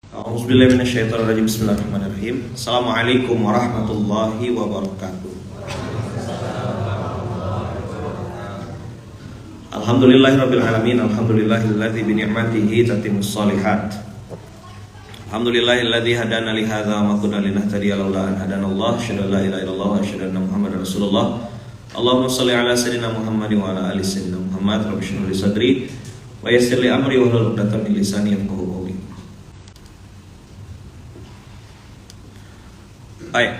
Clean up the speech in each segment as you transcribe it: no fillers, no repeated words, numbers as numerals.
A'udzubillahi minasyaitonirrajim. Bismillahirrahmanirrahim. Assalamualaikum warahmatullahi wabarakatuh. Alhamdulillahirabbil alamin. Alhamdulillahilladzi bi ni'matihi tatimmus shalihat. Alhamdulillahilladzi hadana li hadza wa ma kunna linahtadiya laula an hadanallah. Asyhadu an la ilaha illallah wa asyhadu anna Muhammadar Rasulullah. Allahumma shalli ala sayyidina Muhammad wa ala ali sayyidina Muhammad. Rabbi shrah li sadri wa yassir li amri wa hlul 'uqdatam min lisani yafqahu qawli. Baik.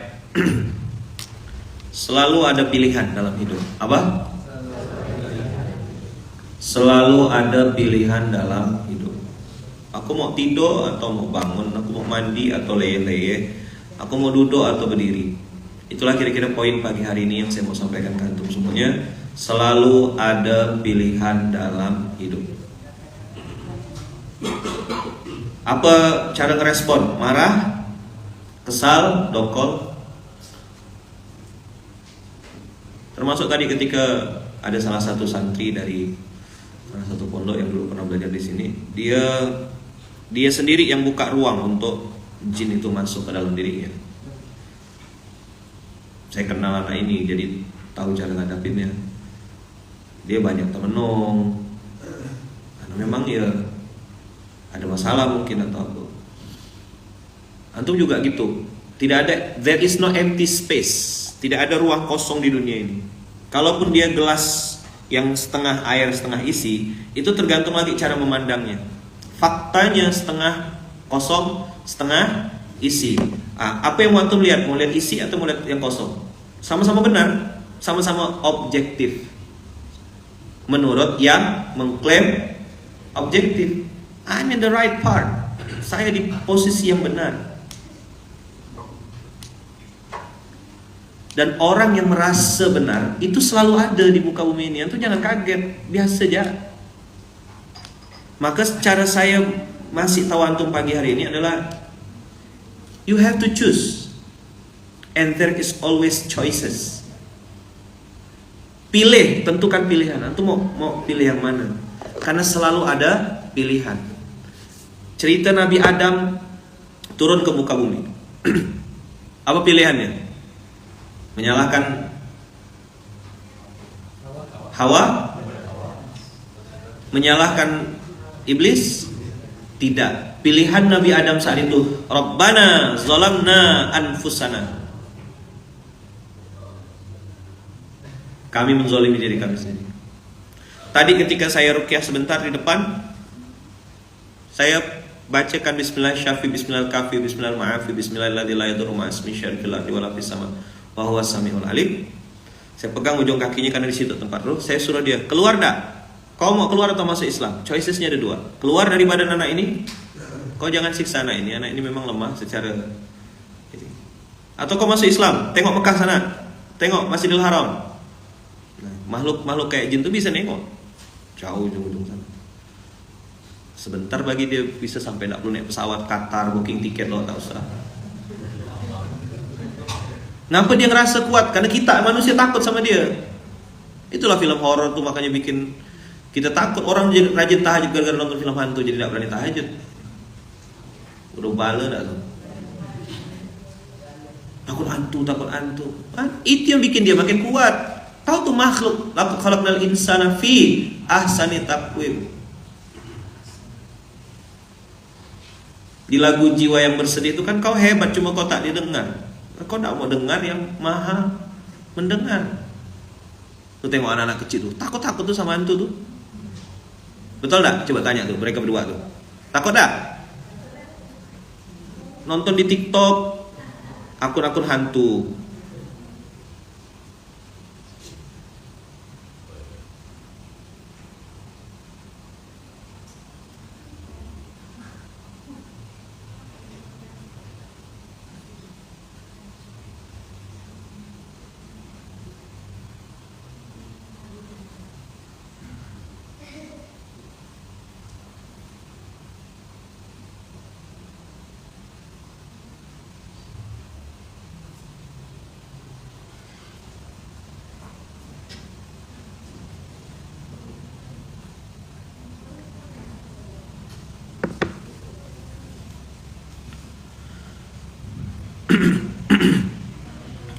Selalu ada pilihan dalam hidup. Apa? Selalu ada pilihan dalam hidup. Aku mau tidur atau mau bangun, aku mau mandi atau leye-leye, aku mau duduk atau berdiri. Itulah kira-kira poin pagi hari ini yang saya mau sampaikan ke antum semuanya. Selalu ada pilihan dalam hidup. Apa cara ngerespon? Marah? Kesal, dongkol. Termasuk tadi ketika ada salah satu santri dari salah satu pondok yang dulu pernah belajar di sini, dia sendiri yang buka ruang untuk jin itu masuk ke dalam dirinya. Saya kenal anak ini, jadi tahu cara ngadapinnya. Dia banyak temenung, karena memang ya ada masalah mungkin atau apa. Antum juga gitu. Tidak ada, there is no empty space. Tidak ada ruang kosong di dunia ini. Kalaupun dia gelas yang setengah air setengah isi, itu tergantung lagi cara memandangnya. Faktanya setengah kosong, setengah isi. Apa yang mau antum lihat? Mau lihat isi atau mau lihat yang kosong? Sama-sama benar, sama-sama objektif. Menurut yang mengklaim objektif, I'm in the right part. Saya di posisi yang benar. Dan orang yang merasa benar itu selalu ada di muka bumi ini. Itu jangan kaget, biasa aja. Maka cara saya masih tahu antum pagi hari ini adalah you have to choose, and there is always choices. Pilih, tentukan pilihan. Antum mau pilih yang mana? Karena selalu ada pilihan. Cerita Nabi Adam turun ke muka bumi. Apa pilihannya? Menyalahkan Hawa? Menyalahkan iblis? Tidak. Pilihan Nabi Adam saat itu, Rabbana zalamna anfusana. Kami menzalimi diri kami sendiri. Tadi ketika saya ruqyah sebentar di depan, saya bacakan bismillah syafi, bismillah kafi, bismillah ma'afi, bismillahilladzi la yadurru ma'asmi syai'un fil ardi wala fis sama wa huwa samiul alim. Saya pegang ujung kakinya karena di situ tempat ruh. Saya suruh dia, keluar dak. Kau mau keluar atau masuk Islam? Choicesnya ada dua. Keluar dari badan anak ini, kau jangan siksa anak ini. Anak ini memang lemah secara ini. Atau kau masuk Islam, tengok Mekah sana, tengok Masjidil Haram. Nah, makhluk kayak jin tuh bisa nengok jauh ujung-ujung sana. Sebentar bagi dia bisa sampai, tak perlu naik pesawat Qatar, booking tiket loh, tak usah. Kenapa dia ngerasa kuat? Karena kita manusia takut sama dia. Itulah film horor tuh, makanya bikin kita takut. Orang jadi rajin tahajud gara-gara nonton film hantu, jadi tidak berani tahajud. Udah bala dah tuh. Takut hantu. Itu yang bikin dia makin kuat. Tahu tuh makhluk, laqad khalaqnal insana fi ahsani taqwim. Di lagu Jiwa Yang Bersedih itu kan, kau hebat cuma kau tak didengar. Kau tak mau dengar yang maha mendengar. Tuh tengok anak-anak kecil tuh, takut tuh sama hantu tuh. Betul tak? Coba tanya tuh mereka berdua tuh. Takut tak? Nonton di TikTok akun-akun hantu.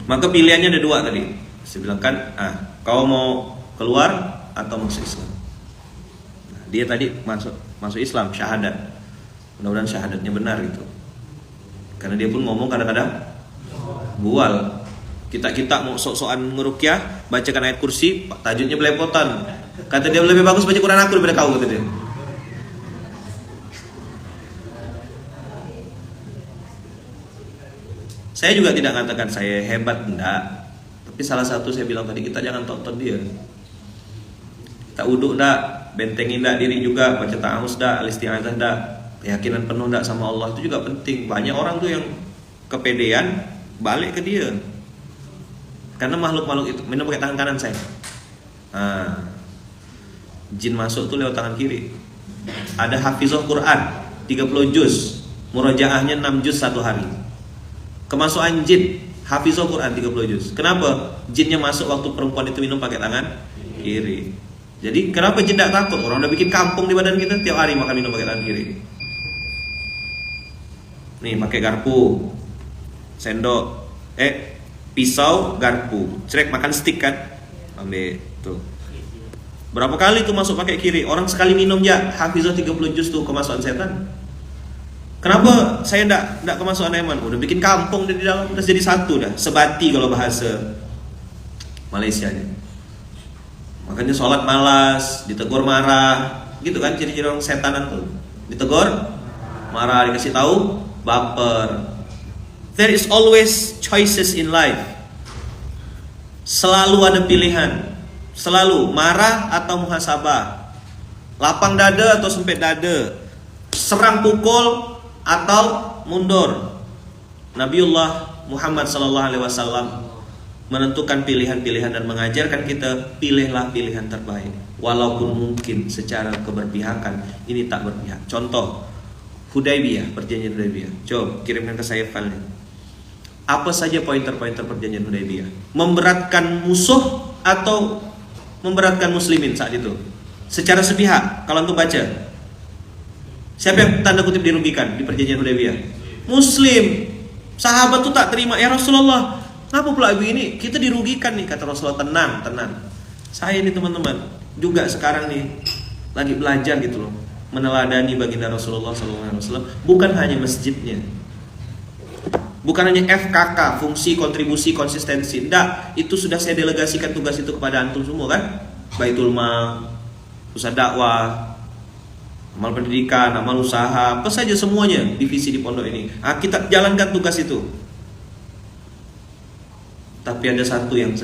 Maka pilihannya ada dua tadi. Saya bilang kan, kau mau keluar atau masuk Islam. Nah, dia tadi masuk Islam, syahadat. Mudah-mudahan syahadatnya benar gitu. Karena dia pun ngomong kadang-kadang bual. Kita mau sok-sokan ngerukyah, bacakan ayat kursi, tajudnya belepotan. Kata dia lebih bagus baca Quran aku daripada kau, kata dia. Saya juga tidak katakan saya hebat, enggak. Tapi salah satu saya bilang tadi, kita jangan tonton dia. Kita uduk enggak, bentengin enggak diri juga, baca ta'awuz enggak, al-isti'adzah enggak, keyakinan penuh enggak sama Allah, itu juga penting. Banyak orang tuh yang kepedean balik ke dia. Karena makhluk-makhluk itu minum pakai tangan kanan saya. Jin masuk tuh lewat tangan kiri. Ada hafizah Quran 30 juz, murojaahnya 6 juz satu hari. Kemasukan jin hafizah Quran 30 juz. Kenapa? Jinnya masuk waktu perempuan itu minum pakai tangan kiri. Jadi kenapa jin tidak takut? Orang udah bikin kampung di badan kita, tiap hari makan minum pakai tangan kiri. Nih pakai garpu, sendok, pisau, garpu, cerek makan stick kan, ambil tuh. Berapa kali tuh masuk pakai kiri? Orang sekali minum ya hafizah 30 juz tuh kemasukan setan. Kenapa saya enggak kemasukan eman? Udah bikin kampung di dalam, udah jadi satu dah, sebati kalau bahasa Malaysia nya. Makanya sholat malas, ditegur marah, gitu kan ciri-ciri orang setanan tuh. Ditegur marah, dikasih tahu baper. There is always choices in life. Selalu ada pilihan. Selalu marah atau muhasabah, lapang dada atau sempit dada, serang pukul atau mundur. Nabiullah Muhammad SAW menentukan pilihan-pilihan dan mengajarkan kita, pilihlah pilihan terbaik. Walaupun mungkin secara keberpihakan ini tak berpihak. Contoh Hudaybiyah, perjanjian Hudaybiyah. Coba kirimkan ke saya filenya. Apa saja pointer-pointer perjanjian Hudaybiyah? Memberatkan musuh atau memberatkan muslimin saat itu? Secara sepihak, kalau antum baca, siapa yang tanda kutip dirugikan di perjanjian Hudaybiyah? Muslim. Sahabat tuh tak terima, ya Rasulullah, ngapa pula begini? Kita dirugikan nih, kata Rasulullah. Tenang. Saya ini teman-teman juga sekarang nih lagi belajar gitu loh, meneladani baginda Rasulullah SAW. Bukan hanya masjidnya, bukan hanya FKK, fungsi, kontribusi, konsistensi. Enggak, itu sudah saya delegasikan tugas itu kepada antum semua kan. Baitul Mal, pusat dakwah, amal pendidikan, amal usaha, apa saja semuanya divisi di pondok ini. Kita jalankan tugas itu. Tapi ada satu yang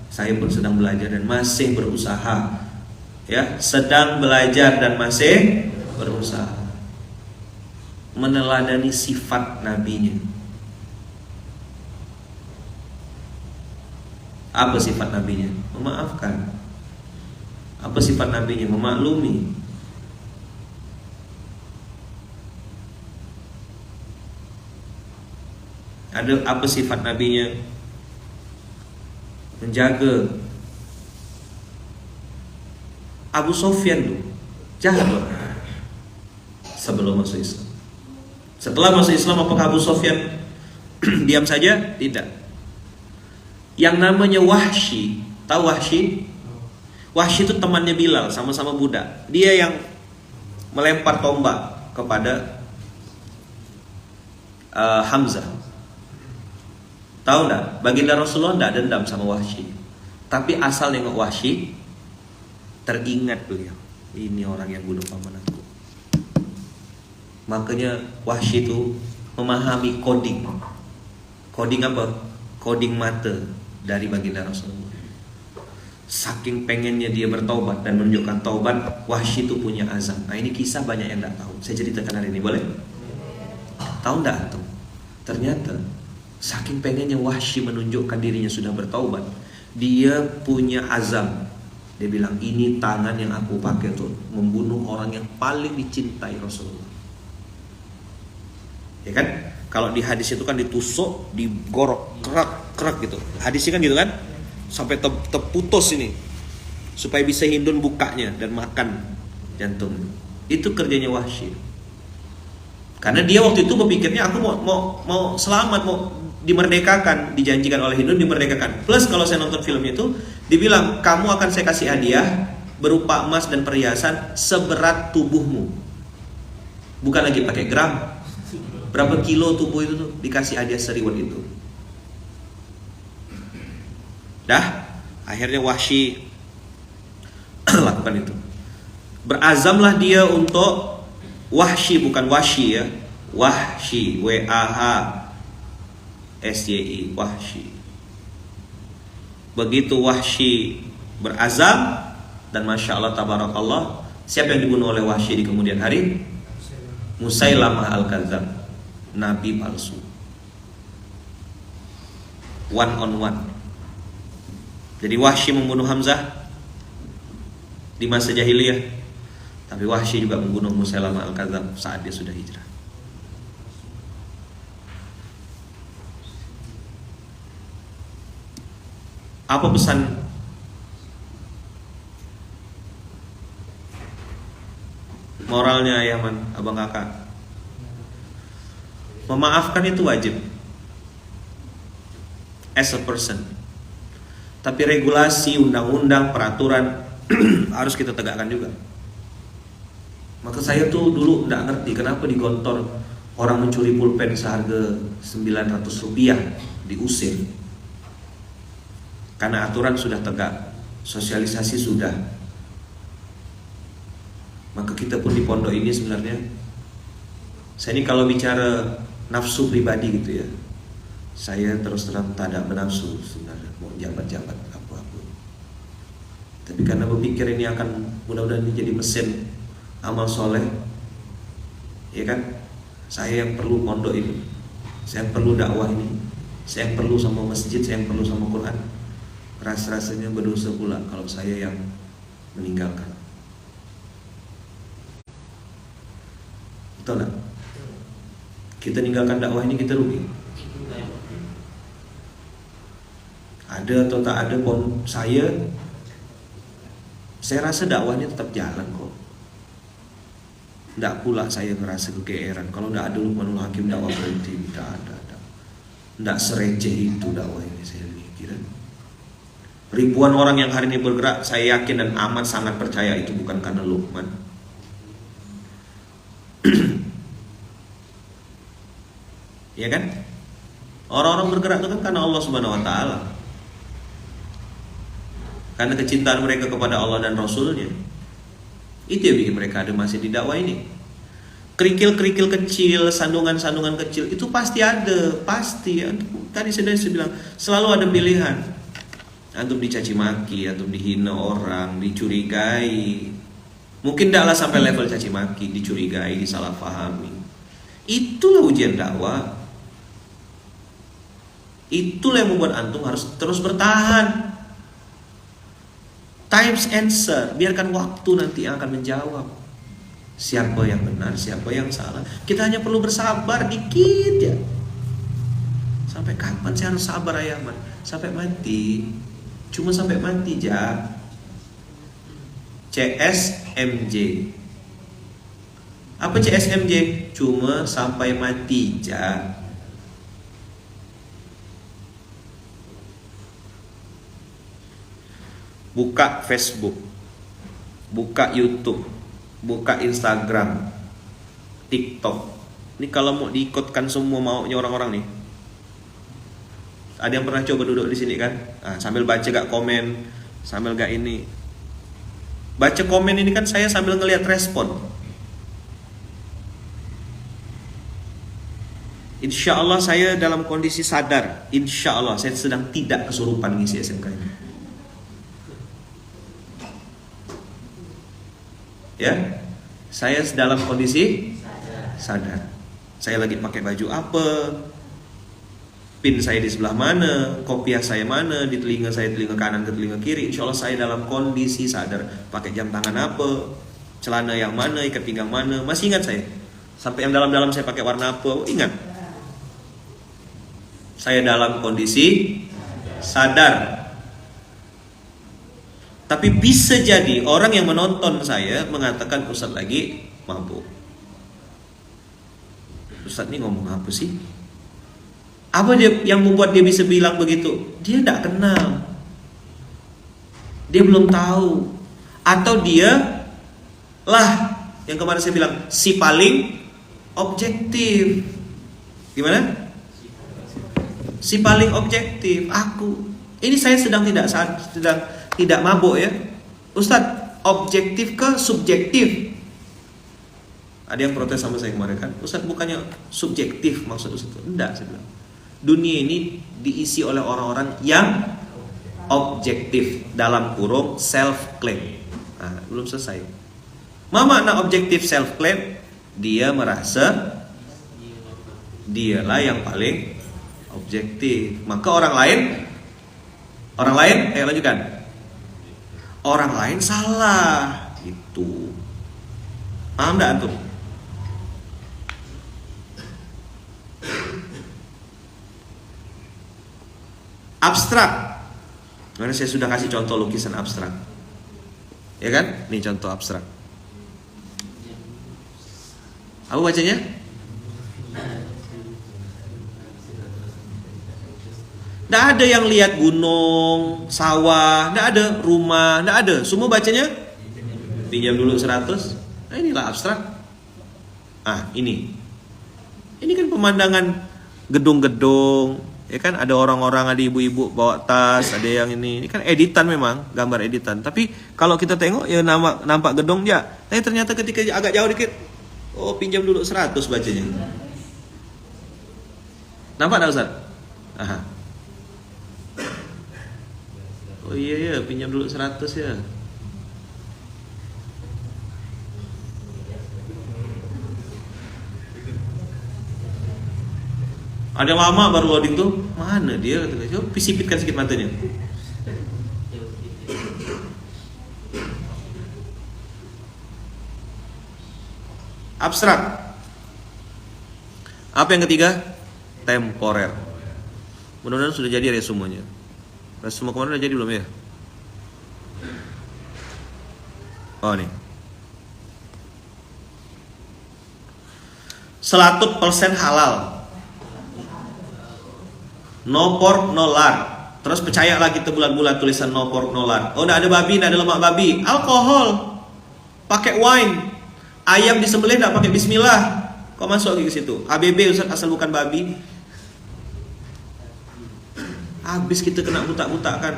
saya pun sedang belajar dan masih berusaha. Ya, sedang belajar dan masih berusaha meneladani sifat nabinya. Apa sifat nabinya? Memaafkan. Apa sifat nabinya? Memaklumi. Ada apa sifat nabinya? Menjaga. Abu Sofyan tuh jahat loh sebelum masuk Islam. Setelah masuk Islam, apakah Abu Sofyan diam saja? Tidak. Yang namanya Wahsy, tahu Wahsy? Wahsy itu temannya Bilal, sama-sama budak. Dia yang melempar tombak kepada Hamzah. Tahu enggak? Baginda Rasulullah enggak dendam sama Wahsy. Tapi asal nengok Wahsy, teringat beliau, ini orang yang bunuh paman aku. Makanya Wahsy itu memahami coding. Coding apa? Coding mata dari baginda Rasulullah. Saking pengennya dia bertaubat dan menunjukkan taubat, Wahsy itu punya azam. Nah, ini kisah banyak yang tidak tahu. Saya ceritakan hari ini, boleh? Tahu tidak antum? Ternyata saking pengennya Wahsy menunjukkan dirinya sudah bertaubat, dia punya azam. Dia bilang, ini tangan yang aku pakai untuk membunuh orang yang paling dicintai Rasulullah. Ya kan? Kalau di hadis itu kan ditusuk, digorok, kerak gitu. Hadisnya kan gitu kan? Sampai terputus ini, supaya bisa hindun bukanya dan makan jantung. Itu kerjanya Wahsy. Karena dia waktu itu berpikirnya, aku mau selamat, mau dimerdekakan, dijanjikan oleh Hindu dimerdekakan. Plus kalau saya nonton film itu, dibilang kamu akan saya kasih hadiah berupa emas dan perhiasan seberat tubuhmu. Bukan lagi pakai gram. Berapa kilo tubuh itu tuh dikasih hadiah seriwet itu. Dah, akhirnya Wahsy lakukan itu. Berazamlah dia untuk Wahsy, bukan Wahsy ya. Wahsy, WAHSYI, Wahsy. Begitu Wahsy berazam, dan Masya Allah tabarakallah, siapa yang dibunuh oleh Wahsy di kemudian hari? Musailamah al-Kadzab, nabi palsu. One on one. Jadi Wahsy membunuh Hamzah di masa jahiliyah, tapi Wahsy juga membunuh Musailamah al-Kadzab saat dia sudah hijrah. Apa pesan moralnya Yaman, abang kakak? Memaafkan itu wajib as a person. Tapi regulasi, undang-undang, peraturan harus kita tegakkan juga. Maka saya tuh dulu nggak ngerti kenapa di Gontor orang mencuri pulpen seharga 900 rupiah diusir. Karena aturan sudah tegak, sosialisasi sudah. Maka kita pun di pondok ini sebenarnya, saya ini kalau bicara nafsu pribadi gitu ya, saya terus terang tak ada menafsu sebenarnya mau jabat-jabat apa-apa. Tapi karena berpikir ini akan mudah-mudahan menjadi mesin amal soleh, ya kan? Saya yang perlu pondok ini, saya yang perlu dakwah ini, saya yang perlu sama masjid, saya yang perlu sama Quran. Rasanya berdosa pula kalau saya yang meninggalkan. Betul tak? Kita meninggalkan dakwah ini kita rugi. Ada atau tak ada pun saya rasa dakwah ini tetap jalan kok. Tidak pula saya ngerasa kegeeran kalau tidak ada Luqmanul Hakim dakwah berhenti. Tidak sereceh itu dakwah ini saya pikir. Ribuan orang yang hari ini bergerak, saya yakin dan amat sangat percaya itu bukan karena Luqman. Ya kan? Orang-orang bergerak itu kan karena Allah Subhanahu wa taala. Karena kecintaan mereka kepada Allah dan Rasulnya. Itu yang bikin mereka ada masih di dakwah ini. Kerikil-kerikil kecil, sandungan-sandungan kecil itu pasti ada, pasti. Tadi saya bilang selalu ada pilihan. Antum dicaci maki, antum dihina orang, dicurigai. Mungkin tidaklah sampai level caci maki, dicurigai, disalahpahami. Itulah ujian dakwah. Itulah yang membuat antum harus terus bertahan. Time's answer, biarkan waktu nanti yang akan menjawab siapa yang benar, siapa yang salah. Kita hanya perlu bersabar dikit ya. Sampai kapan saya harus sabar Ayaman? Sampai mati. Cuma sampai mati ja. CSMJ. Apa CSMJ? Cuma sampai mati ja. Buka Facebook, buka YouTube, buka Instagram, TikTok. Ini kalau mau diikutkan semua maunya orang-orang nih. Ada yang pernah coba duduk di sini kan? Sambil baca gak komen, sambil gak ini. Baca komen ini kan saya sambil ngelihat respon. Insya Allah saya dalam kondisi sadar. Insya Allah saya sedang tidak kesurupan ngisi SMK ini. Ya, saya dalam kondisi sadar. Saya lagi pakai baju apa? Pin saya di sebelah mana, kopiah saya mana, di telinga saya telinga kanan ke telinga kiri. Insya Allah saya dalam kondisi sadar. Pakai jam tangan apa, celana yang mana, ikat pinggang mana. Masih ingat saya. Sampai yang dalam-dalam saya pakai warna apa, ingat. Saya dalam kondisi sadar. Tapi bisa jadi orang yang menonton saya mengatakan Ustadz lagi mabuk. Ustadz ini ngomong apa sih? Apa dia yang membuat dia bisa bilang begitu? Dia tidak kenal, dia belum tahu, atau dia lah yang kemarin saya bilang si paling objektif. Gimana? Si paling objektif. Ini saya sedang tidak mabuk ya, Ustadz. Objektif ke subjektif? Ada yang protes sama saya kemarin kan, Ustadz bukannya subjektif maksud Ustadz? Enggak, saya bilang. Dunia ini diisi oleh orang-orang yang objektif, dalam kurung self claim. Nah, belum selesai. Apa makna objektif self claim? Dia merasa dialah yang paling objektif. Maka orang lain, lanjutkan. Orang lain salah, gitu. Paham enggak antum? Abstrak. Karena saya sudah kasih contoh lukisan abstrak. Ya kan? Ini contoh abstrak. Apa bacanya? Nggak ada yang lihat gunung, sawah, nggak ada rumah, nggak ada. Semua bacanya pinjam dulu 100. Nah, inilah abstrak. Ini kan pemandangan gedung-gedung, ya kan, ada orang-orang, ada ibu-ibu bawa tas, ada yang ini kan editan, memang gambar editan. Tapi kalau kita tengok ya nampak gedung ya. Tapi ternyata ketika agak jauh dikit, oh pinjam dulu 100 bacanya. Nampak tak Ustaz? Oh iya ya, pinjam dulu 100 ya. Ada lama baru loading tuh. Mana dia? Coba sipitkan sedikit matanya. Abstrak. Apa yang ketiga? Temporer. Mudah-mudahan sudah jadi resumenya. Resume kemarin udah jadi belum ya? Oh nih. 100% halal. No pork, no lard. Terus percaya lagi bulan-bulan tulisan no pork, no lard. Oh, enggak ada babi, enggak ada lemak babi. Alkohol. Pakai wine. Ayam disembelih enggak pakai bismillah. Kok masuk lagi ke situ? ABB Ustaz, asal bukan babi. Habis kita kena butak-butak kan.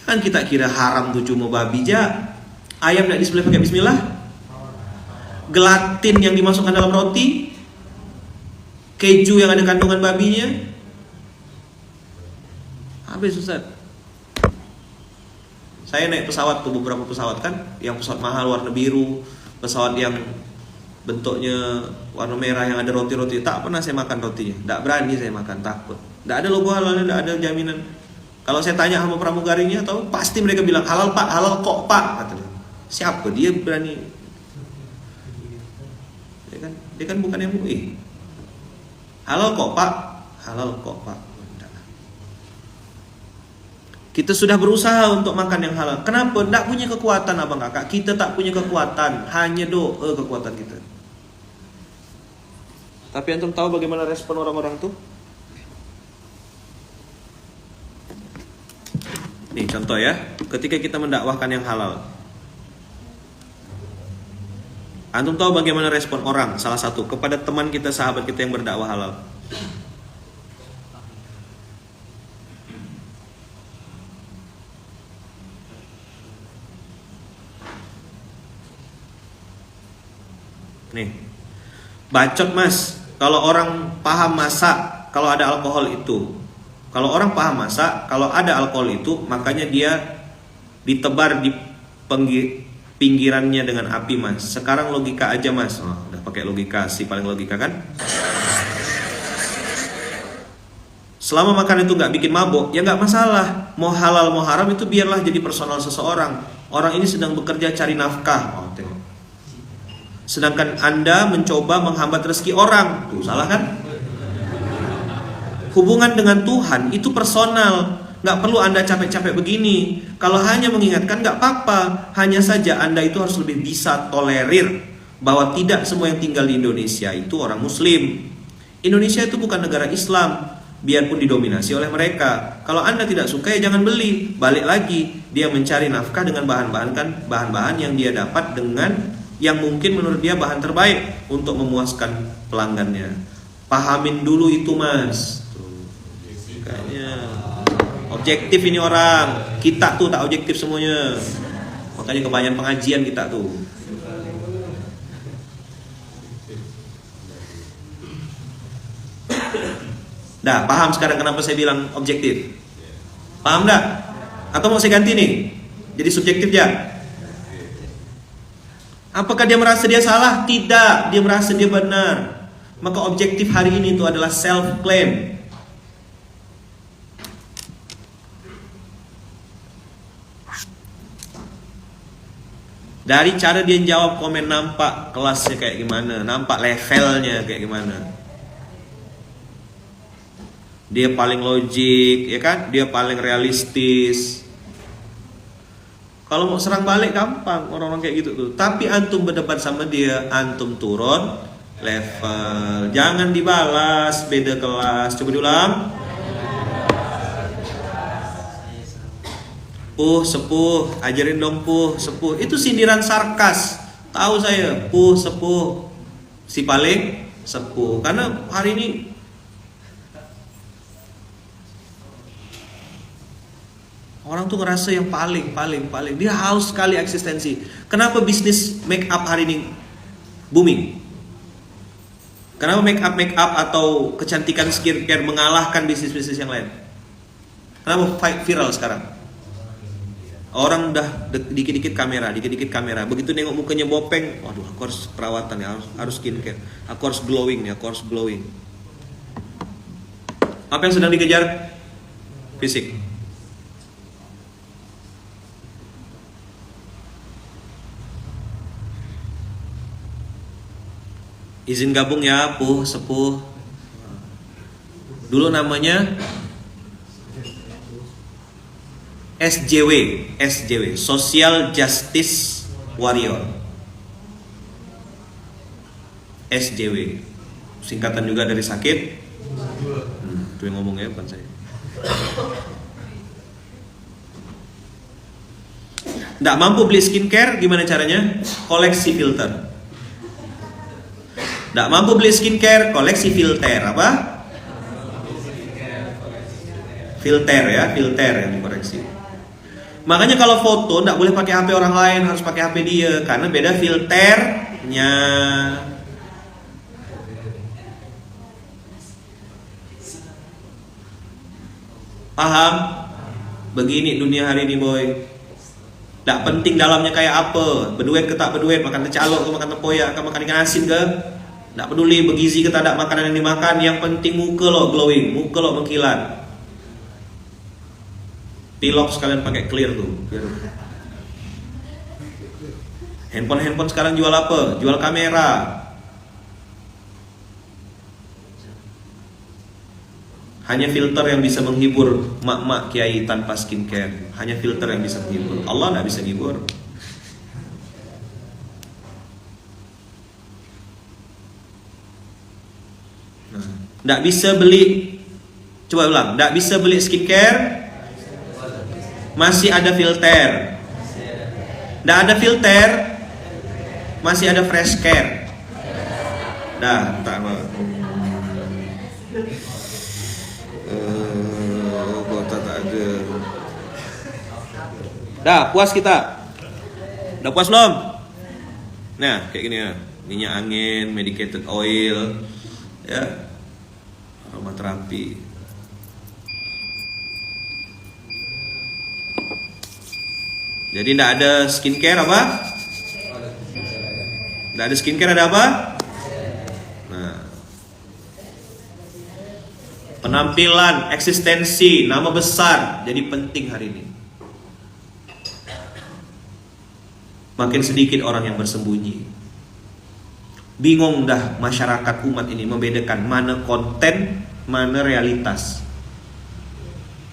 Kan kita kira haram tuh cuma babi aja. Ayam enggak disembelih pakai bismillah. Gelatin yang dimasukkan dalam roti. Keju yang ada kandungan babinya. Habis Ustaz. Saya naik pesawat tuh, beberapa pesawat kan, yang pesawat mahal warna biru, pesawat yang bentuknya warna merah yang ada roti-roti. Tak pernah saya makan rotinya. Tak berani saya makan, takut. Tak ada logo halalnya, tak ada jaminan. Kalau saya tanya sama pramugarinya, atau pasti mereka bilang halal Pak, halal kok Pak, katanya. Siapa dia berani? Dia kan bukan MUI. Halal kok Pak, halal kok Pak. Kita sudah berusaha untuk makan yang halal. Kenapa? Tidak punya kekuatan abang kakak. Kita tak punya kekuatan, hanya doa kekuatan kita. Tapi antum tahu bagaimana respon orang-orang tuh? Nih contoh ya, ketika kita mendakwahkan yang halal. Antum tahu bagaimana respon orang, salah satu, kepada teman kita, sahabat kita yang berdakwah halal. Nih, bacot mas, kalau orang paham masak, kalau ada alkohol itu. Kalau orang paham masak, kalau ada alkohol itu, makanya dia ditebar di pinggirannya dengan api mas. Sekarang logika aja mas. Oh, udah pakai logika, si paling logika kan. Selama makan itu gak bikin mabuk, ya gak masalah. Mau halal mau haram itu biarlah jadi personal seseorang. Orang ini sedang bekerja cari nafkah. Oh, tengok. Sedangkan Anda mencoba menghambat rezeki orang. Tuh salah kan? Hubungan dengan Tuhan itu personal. Gak perlu Anda capek-capek begini. Kalau hanya mengingatkan gak apa-apa. Hanya saja Anda itu harus lebih bisa tolerir bahwa tidak semua yang tinggal di Indonesia itu orang Muslim. Indonesia itu bukan negara Islam, biarpun didominasi oleh mereka. Kalau Anda tidak suka ya jangan beli. Balik lagi, dia mencari nafkah dengan bahan-bahan yang dia dapat dengan yang mungkin menurut dia bahan terbaik untuk memuaskan pelanggannya. Pahamin dulu itu, Mas. Tuh. Kayaknya objektif ini orang. Kita tuh tak objektif semuanya. Makanya kebanyakan pengajian kita tuh. Dah, paham sekarang kenapa saya bilang objektif? Paham dah? Atau mau saya ganti nih? Jadi subjektif ya? Apakah dia merasa dia salah? Tidak, dia merasa dia benar. Maka objektif hari ini itu adalah self-claim. Dari cara dia jawab komen nampak kelasnya kayak gimana, nampak levelnya kayak gimana. Dia paling logik, ya kan? Dia paling realistis. Kalau mau serang balik gampang orang-orang kayak gitu tuh. Tapi antum berdebat sama dia, antum turun level. Jangan dibalas beda kelas. Coba diulang. Sepuh, ajarin dong sepuh. Itu sindiran sarkas. Tahu saya, sepuh. Si paling sepuh. Karena hari ini orang tuh ngerasa yang paling dia haus sekali eksistensi. Kenapa bisnis make up hari ini booming? Kenapa make up atau kecantikan skincare mengalahkan bisnis-bisnis yang lain? Kenapa viral sekarang? Orang udah dikit-dikit kamera. Begitu nengok mukanya bopeng, waduh, aku harus perawatan ya, harus skincare. Aku harus glowing. Apa yang sedang dikejar? Fisik. Izin gabung ya, sepuh. Dulu namanya SJW, Social Justice Warrior. SJW, singkatan juga dari sakit. Itu yang ngomong ya, bukan saya. Nggak mampu beli skincare, gimana caranya? Koleksi filter. Nggak mampu beli skincare, koleksi filter. Apa? Filter yang dikoreksi. Makanya kalau foto nggak boleh pakai HP orang lain, harus pakai HP dia, karena beda filternya. Paham? Begini dunia hari ini, boy. Nggak penting dalamnya kayak apa, berduet ke tak berduet, makan tecalok ke makan tempoyak, ke makan ikan asin ke. Nggak peduli bergizi ke tak ada makanan yang dimakan, yang penting muka lo glowing, muka lo mengkilat. Pilok sekalian pakai clear tuh. Handphone sekarang jual apa? Jual kamera. Hanya filter yang bisa menghibur mak-mak kiai tanpa skincare. Hanya filter yang bisa menghibur. Allah nggak bisa menghibur. Nggak bisa beli. Coba ulang. Nggak bisa beli skincare. Masih ada filter. Nggak ada filter. Masih ada fresh care. Dah, tak mau. Kota tak ada. Dah, puas kita. Udah puas belum? Nah, kayak gini ya. Minyak angin, medicated oil, ya, aromaterapi. Jadi tidak ada skincare apa? Tidak ada skincare, ada apa? Nah, penampilan, eksistensi, nama besar jadi penting hari ini. Makin sedikit orang yang bersembunyi. Bingung dah masyarakat umat ini membedakan mana konten, mana realitas.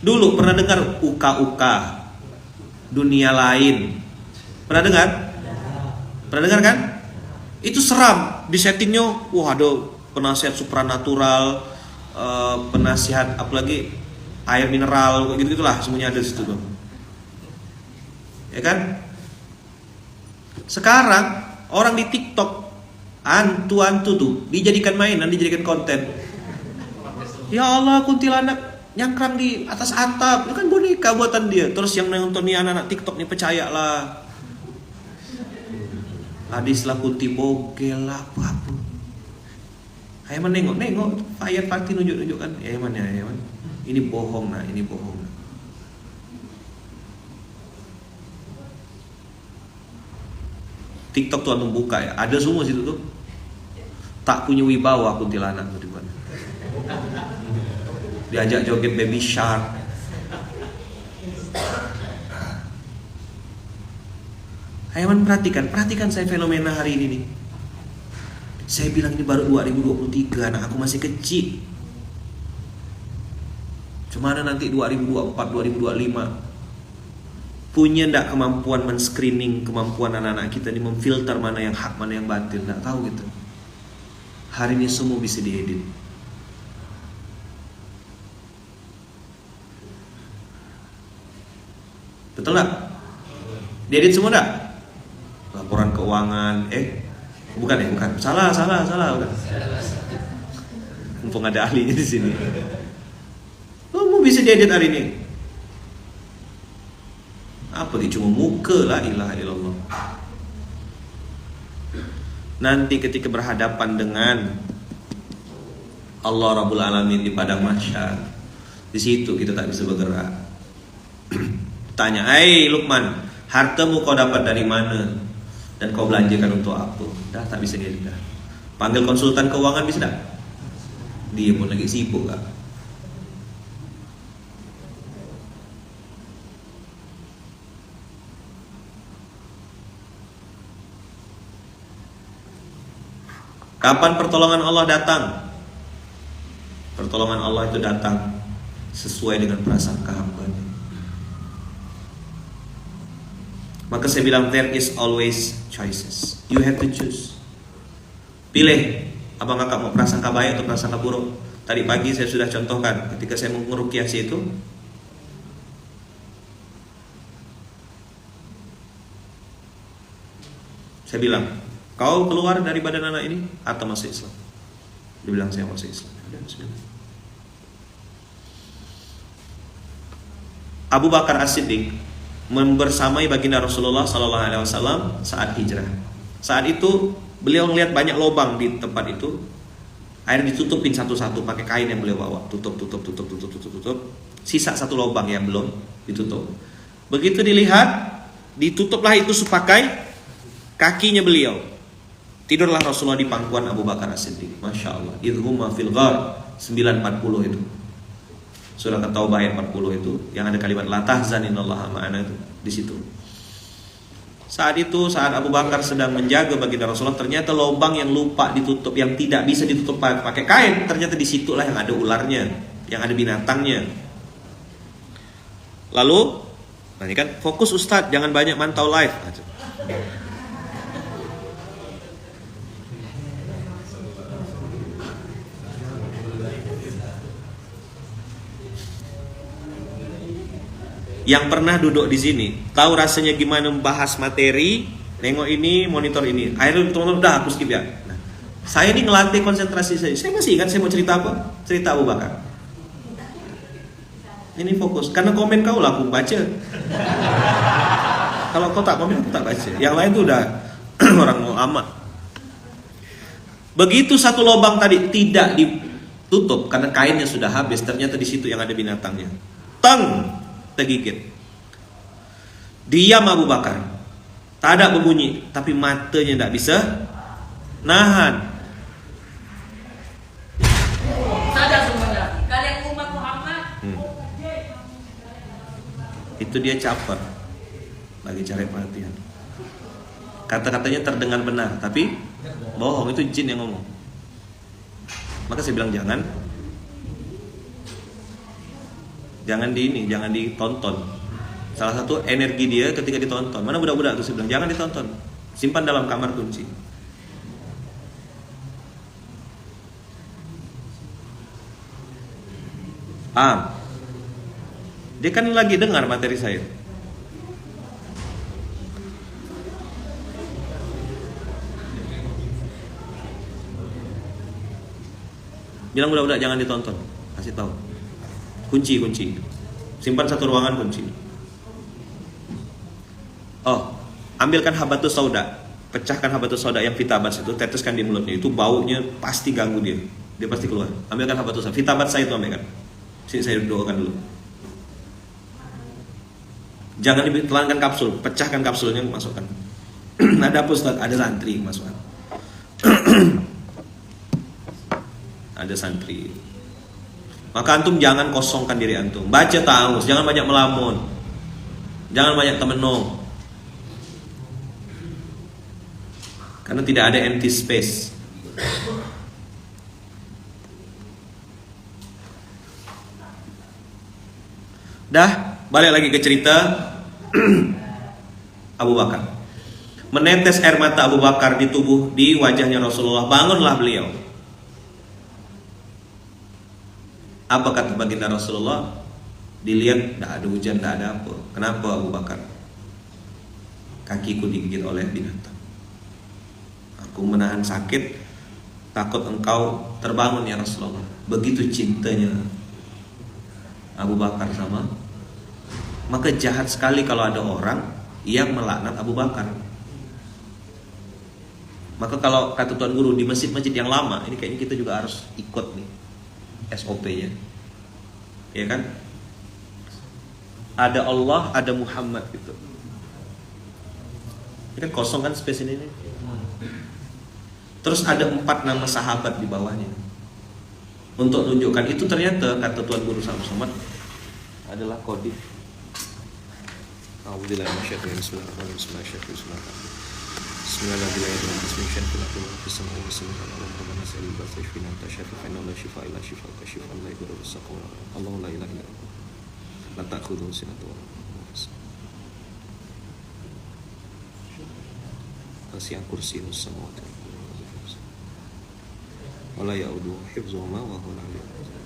Dulu pernah dengar uka-uka dunia lain? Pernah dengar? Pernah dengar kan? Itu seram. Di settingnya, wah ada penasihat supranatural, penasihat apalagi air mineral, gitu gitulah, semuanya ada di situ tuh. Ya kan? Sekarang orang di TikTok hantu tuh dijadikan mainan, dijadikan konten. Ya Allah, kuntilanak nyangkrang di atas atap, itu kan boneka buatan dia. Terus yang nonton nih anak-anak TikTok nih percayalah. Hadis lah kunti bogel lah apa. Ayaman nengok Fayat Party nunjuk-nunjukkan. Ayaman. Ini bohong nah, ini bohong. TikTok tuh antum buka ya, ada semua situ tuh. Tak punya wibawa kuntilanak tuh di mana. Diajak joget Baby Shark. Ayaman perhatikan saya fenomena hari ini nih. Saya bilang ini baru 2023, anak aku masih kecil. Cuma nanti 2024, 2025 punya ndak kemampuan men-screening, kemampuan anak-anak kita ini memfilter mana yang hak, mana yang batil, ndak tahu gitu. Hari ini semua bisa diedit. Betul nggak? Diedit semua nggak? Laporan keuangan, bukan. Salah, bukan. Mumpung ada ahlinya di sini. Kamu bisa diedit hari ini. Apa dia cuma muka, la ilaha illallah. Nanti ketika berhadapan dengan Allah Rabbul Alamin di padang mahsyar, di situ kita tak bisa bergerak. Tanya, Lukman, hartamu kau dapat dari mana? Dan kau belanjakan untuk apa? Dah tak bisa dia dah. Panggil konsultan keuangan bisa dah? Dia pun lagi sibuk kak. Kapan pertolongan Allah datang? Pertolongan Allah itu datang sesuai dengan prasangka hambanya. Maka saya bilang there is always choices. You have to choose. Pilih, apakah kamu prasangka baik atau prasangka buruk. Tadi pagi saya sudah contohkan ketika saya mengeruqyah itu. Saya bilang, kau keluar dari badan anak ini atau masuk Islam? Dia bilang saya masuk Islam. Abu Bakar As-Siddiq membersamai baginda Rasulullah SAW saat hijrah. Saat itu beliau melihat banyak lubang di tempat itu. Air ditutupin satu-satu pakai kain yang beliau bawa. Tutup. Sisa satu lubang yang belum ditutup. Begitu dilihat, ditutuplah itu sepakai kakinya beliau. Tidurlah Rasulullah di pangkuan Abu Bakar As-Siddiq. Masya Allah. Idhuma fil ghar 940 itu. Surah At-Taubah ayat 40 itu yang ada kalimat la tahzan innallaha ma'ana itu di situ. Saat Abu Bakar sedang menjaga baginda Rasulullah, ternyata lubang yang lupa ditutup, yang tidak bisa ditutup pakai kain, ternyata di situlah yang ada ularnya, yang ada binatangnya. Lalu, ini kan fokus Ustadz, jangan banyak mantau live. Yang pernah duduk di sini tahu rasanya gimana membahas materi, nengok ini, monitor ini. Akhirnya teman-teman udah aku skip ya. Nah, saya ini ngelatih konsentrasi saya. Saya masih ingat saya mau cerita apa? Cerita Abu Bakar. Ini fokus karena komen kau lah aku baca. Kalau kau tak komen aku tak baca. Yang lain tuh udah orang mau amat. Begitu satu lubang tadi tidak ditutup karena kainnya sudah habis, ternyata di situ yang ada binatangnya. Teng, tergigit. Diam Abu Bakar. Tak ada berbunyi, tapi matanya tidak bisa nahan. Sadar semuanya. Kalian umat Muhammad. Itu dia caper. Lagi cari perhatian. Kata-katanya terdengar benar, tapi bohong, itu jin yang ngomong. Maka saya bilang jangan ditonton. Salah satu energi dia ketika ditonton. Mana budak-budak tuh, saya bilang jangan ditonton. Simpan dalam kamar kunci. Paham? Dia kan lagi dengar materi saya. Bilang budak-budak jangan ditonton. Kasih tahu. Kunci. Simpan satu ruangan kunci. Oh, ambilkan habatus sauda. Pecahkan habatus sauda yang fitabats itu, teteskan di mulutnya. Itu baunya pasti ganggu dia. Dia pasti keluar. Ambilkan habatus sauda. Fitabats saya itu ambilkan. Sini saya doakan dulu. Jangan ditelankan kapsul, pecahkan kapsulnya, masukkan. Ada apa Ustaz? Ada santri, masukkan. Ada santri. Maka antum jangan kosongkan diri antum. Baca ta'awuz, jangan banyak melamun. Jangan banyak temenung. Karena tidak ada empty space. Dah, balik lagi ke cerita Abu Bakar. Menetes air mata Abu Bakar di wajahnya Rasulullah. Bangunlah beliau. Apa kata baginda Rasulullah? Dilihat, tidak ada hujan, tidak ada apa. Kenapa Abu Bakar? Kakiku digigit oleh binatang. Aku menahan sakit, takut engkau terbangun ya Rasulullah. Begitu cintanya Abu Bakar sama. Maka jahat sekali kalau ada orang yang melaknat Abu Bakar. Maka kalau kata Tuan Guru di masjid-masjid yang lama, ini kayaknya kita juga harus ikut nih SOP-nya, ya kan? Ada Allah, ada Muhammad gitu. Ini kan kosong kan space ini. Terus ada 4 nama sahabat di bawahnya. Untuk menunjukkan itu ternyata kata Tuan Guru Samsumad adalah kode. Wasi'a kursiyyuhu samawati wala ya'uduhu hifdzuhuma wa huwal 'aliyyul 'azim.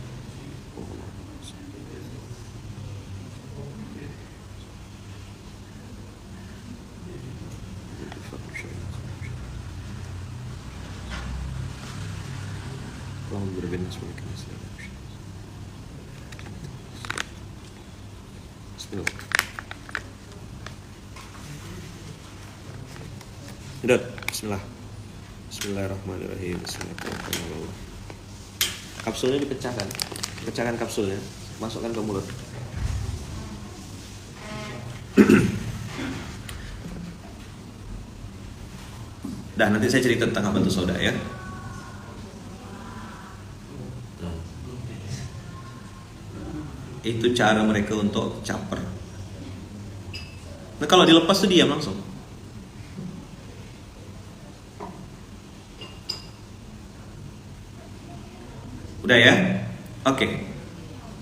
Bismillah. Udah, bismillah. Bismillahirrahmanirrahim. Bismillahirrahmanirrahim. Kapsulnya dipecahkan. Pecahkan kapsulnya, masukkan ke mulut. Dah, nanti saya cerita tentang habatus sauda ya. Itu cara mereka untuk caper. Nah, kalau dilepas tuh diam langsung. Udah ya? Oke.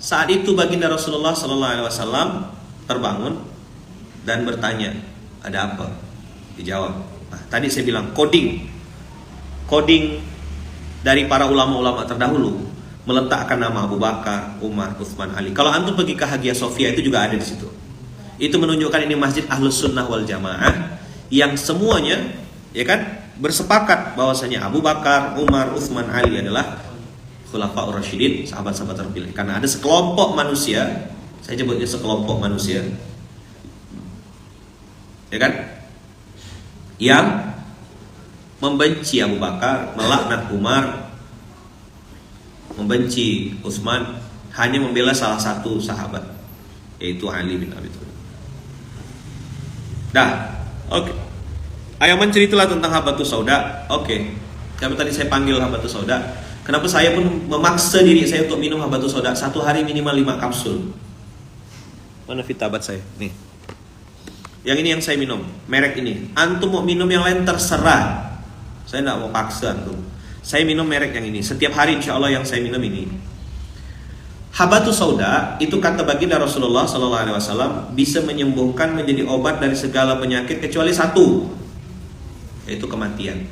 Saat itu baginda Rasulullah sallallahu alaihi wasallam terbangun dan bertanya, "Ada apa?" Dijawab. Nah, tadi saya bilang coding dari para ulama-ulama terdahulu meletakkan nama Abu Bakar, Umar, Utsman, Ali. Kalau antum pergi ke Hagia Sophia itu juga ada di situ. Itu menunjukkan ini masjid Ahlus Sunnah wal Jamaah yang semuanya, ya kan, bersepakat bahwasanya Abu Bakar, Umar, Utsman, Ali adalah Khulafaur Rasyidin, sahabat-sahabat terpilih. Karena ada sekelompok manusia, saya sebutnya sekelompok manusia, ya kan, yang membenci Abu Bakar, melaknat Umar, membenci Utsman, hanya membela salah satu sahabat, yaitu Ali bin Abi Thalib. Dah, oke. Ayo menceritalah tentang habatus sauda. Oke. Kenapa tadi saya panggil habatus sauda? Kenapa saya pun memaksa diri saya untuk minum habatus sauda 1 hari minimal 5 kapsul. Mana fitabat saya? Nih. Yang ini yang saya minum, merek ini. Antum mau minum yang lain terserah. Saya tidak mau paksa antum. Saya minum merek yang ini. Setiap hari insya Allah yang saya minum ini. Habatus sauda itu kata baginda Rasulullah SAW bisa menyembuhkan, menjadi obat dari segala penyakit kecuali satu, yaitu kematian.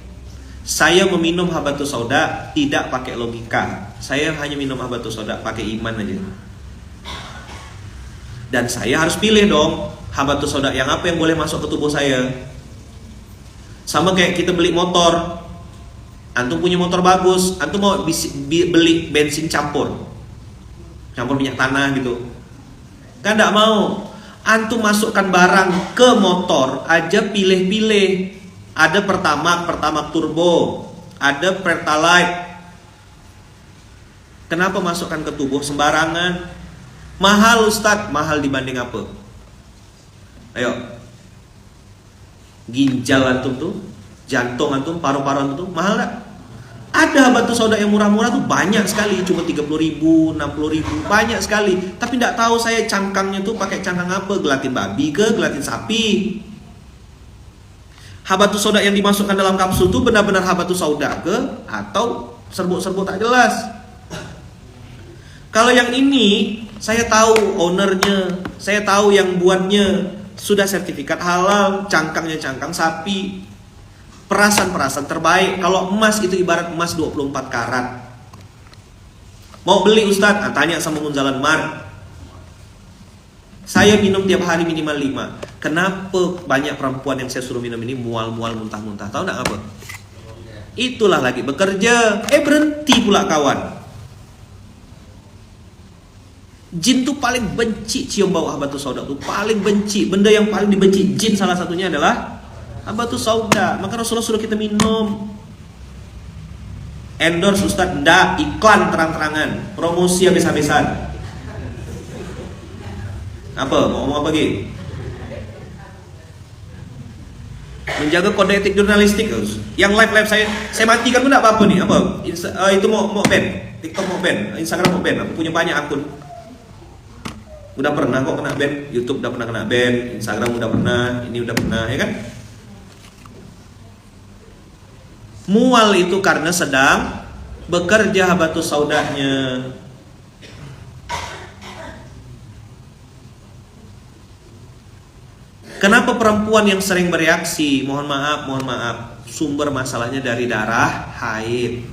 Saya meminum habatus sauda tidak pakai logika. Saya hanya minum habatus sauda pakai iman aja. Dan saya harus pilih dong, habatus sauda yang apa yang boleh masuk ke tubuh saya. Sama kayak kita beli motor. Antum punya motor bagus, antum mau beli bensin campur minyak tanah gitu. Kan enggak mau. Antum masukkan barang ke motor aja pilih-pilih. Ada Pertamax turbo, ada Pertalite. Kenapa masukkan ke tubuh sembarangan? Mahal Ustadz, mahal dibanding apa? Ayo. Ginjal antum tuh, jantung antum, paru-paru antum tuh mahal enggak? Ada habatus sauda yang murah-murah tuh banyak sekali, cuma 30.000, 60.000, banyak sekali. Tapi tidak tahu saya cangkangnya tuh pakai cangkang apa, gelatin babi ke gelatin sapi. Habatus sauda yang dimasukkan dalam kapsul tuh benar-benar habatus sauda ke atau serbuk-serbuk tak jelas. Kalau yang ini saya tahu ownernya, saya tahu yang buatnya, sudah sertifikat halal, cangkangnya cangkang sapi. Perasan terbaik. Kalau emas itu ibarat emas 24 karat. Mau beli Ustadz? Nah, tanya sama Munzalan Mart. Saya minum tiap hari minimal 5. Kenapa banyak perempuan yang saya suruh minum ini mual-mual muntah-muntah? Tahu enggak apa? Itulah lagi bekerja. Berhenti pula kawan. Jin tuh paling benci cium bau habatus sauda tuh, paling benci. Benda yang paling dibenci jin salah satunya adalah habatus sauda. Maka Rasulullah suruh kita minum. Endorse Ustadz? Ndak, iklan terang-terangan, promosi habis-habisan. Apa? Mau ngomong apa lagi? Menjaga kode etik jurnalistik. Yang live saya matikan pun enggak apa-apa nih. Apa? Itu mau ban. TikTok mau ban, Instagram mau ban. Aku punya banyak akun. Udah pernah kok kena ban. YouTube udah pernah kena ban, Instagram udah pernah, ini udah pernah, ya kan? Mual itu karena sedang bekerja habatus saudanya. Kenapa perempuan yang sering bereaksi? Mohon maaf, sumber masalahnya dari darah haid.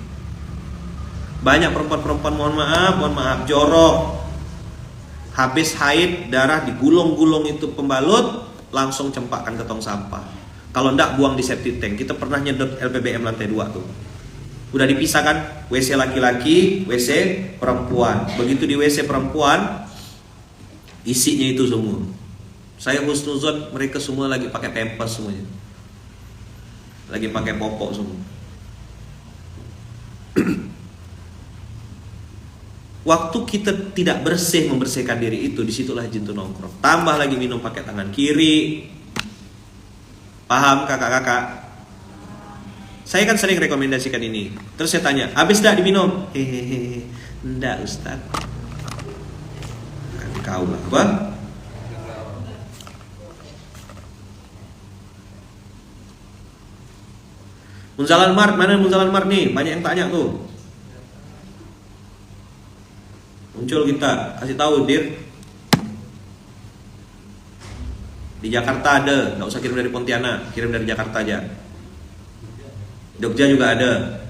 Banyak perempuan-perempuan mohon maaf, jorok. Habis haid, darah digulung-gulung itu pembalut, langsung cempakkan ke tong sampah. Kalau enggak buang di septic tank. Kita pernah nyedot LPBM lantai 2 tuh. Udah dipisahkan WC laki-laki, WC perempuan. Begitu di WC perempuan, isinya itu semua. Saya husnuzon mereka semua lagi pakai pampers semuanya. Lagi pakai popok semua. Waktu kita tidak bersih membersihkan diri itu, disitulah jin itu nongkrong. Tambah lagi minum pakai tangan kiri. Paham kakak-kakak? Saya kan sering rekomendasikan ini. Terus saya tanya, habis enggak diminum? Hehehe, enggak Ustaz. Kan kau lah, apa? Munzalan Mart, mana Munzalan Mart nih? Banyak yang tanya tuh. Muncul kita, kasih tahu Dir. Di Jakarta ada, nggak usah kirim dari Pontianak, kirim dari Jakarta aja. Jogja juga ada.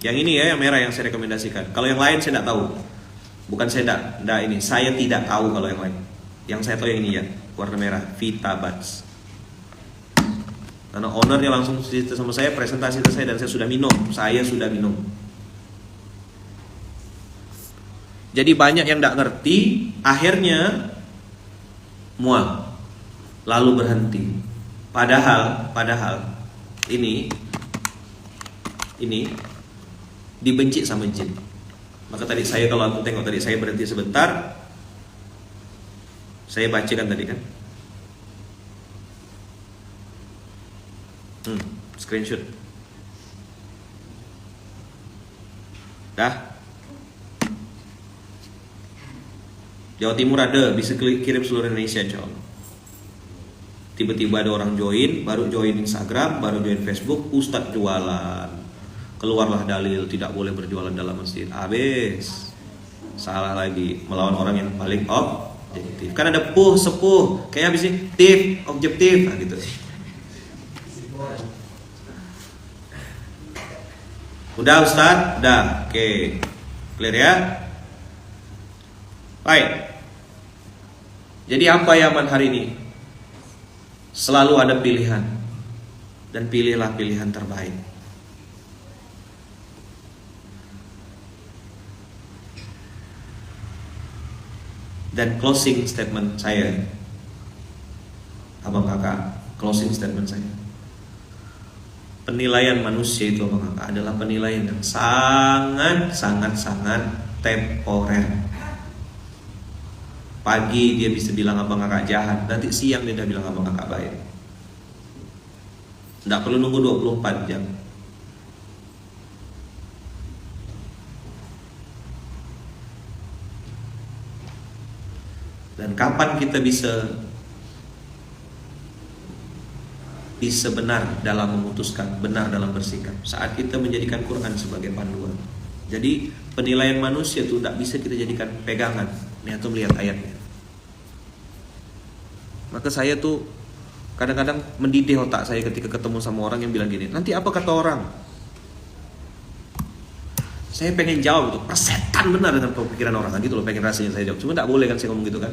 Yang ini ya, yang merah yang saya rekomendasikan. Kalau yang lain saya tidak tahu. Bukan saya tidak ini, saya tidak tahu kalau yang lain. Yang saya tahu yang ini ya, warna merah, Vita Buds. Karena ownernya langsung cerita sama saya, presentasi ke saya dan saya sudah minum. Jadi banyak yang tidak ngerti, akhirnya mual, lalu berhenti. Padahal ini dibenci sama jin. Maka tadi saya kalau aku tengok tadi saya berhenti sebentar, saya bacakan tadi kan. Screenshot. Dah. Jawa Timur ada, bisa kirim seluruh Indonesia insya Allah. Tiba-tiba ada orang join, baru join Instagram, baru join Facebook, Ustadz jualan. Keluarlah dalil tidak boleh berjualan dalam masjid. Habis. Salah lagi, melawan orang yang paling objektif. Kan ada sepuh, kayak habis ini objektif, nah gitu. Udah Ustadz, udah, oke. Clear ya? Baik. Jadi apa zaman hari ini? Selalu ada pilihan, dan pilihlah pilihan terbaik. Dan closing statement saya, abang kakak, closing statement saya, penilaian manusia itu abang kakak adalah penilaian yang sangat temporer. Pagi dia bisa bilang abang kakak jahat, nanti siang dia udah bilang abang kakak baik. Tidak perlu nunggu 24 jam. Dan kapan kita bisa benar dalam memutuskan, benar dalam bersikap? Saat kita menjadikan Quran sebagai panduan. Jadi penilaian manusia itu tidak bisa kita jadikan pegangan. Nih atau melihat ayatnya. Maka saya tuh kadang-kadang mendidih otak saya ketika ketemu sama orang yang bilang gini, nanti apa kata orang? Saya pengen jawab itu, persetan benar dengan pemikiran orang gitu loh, pengen rasanya saya jawab. Cuma tak boleh kan saya ngomong gitu kan.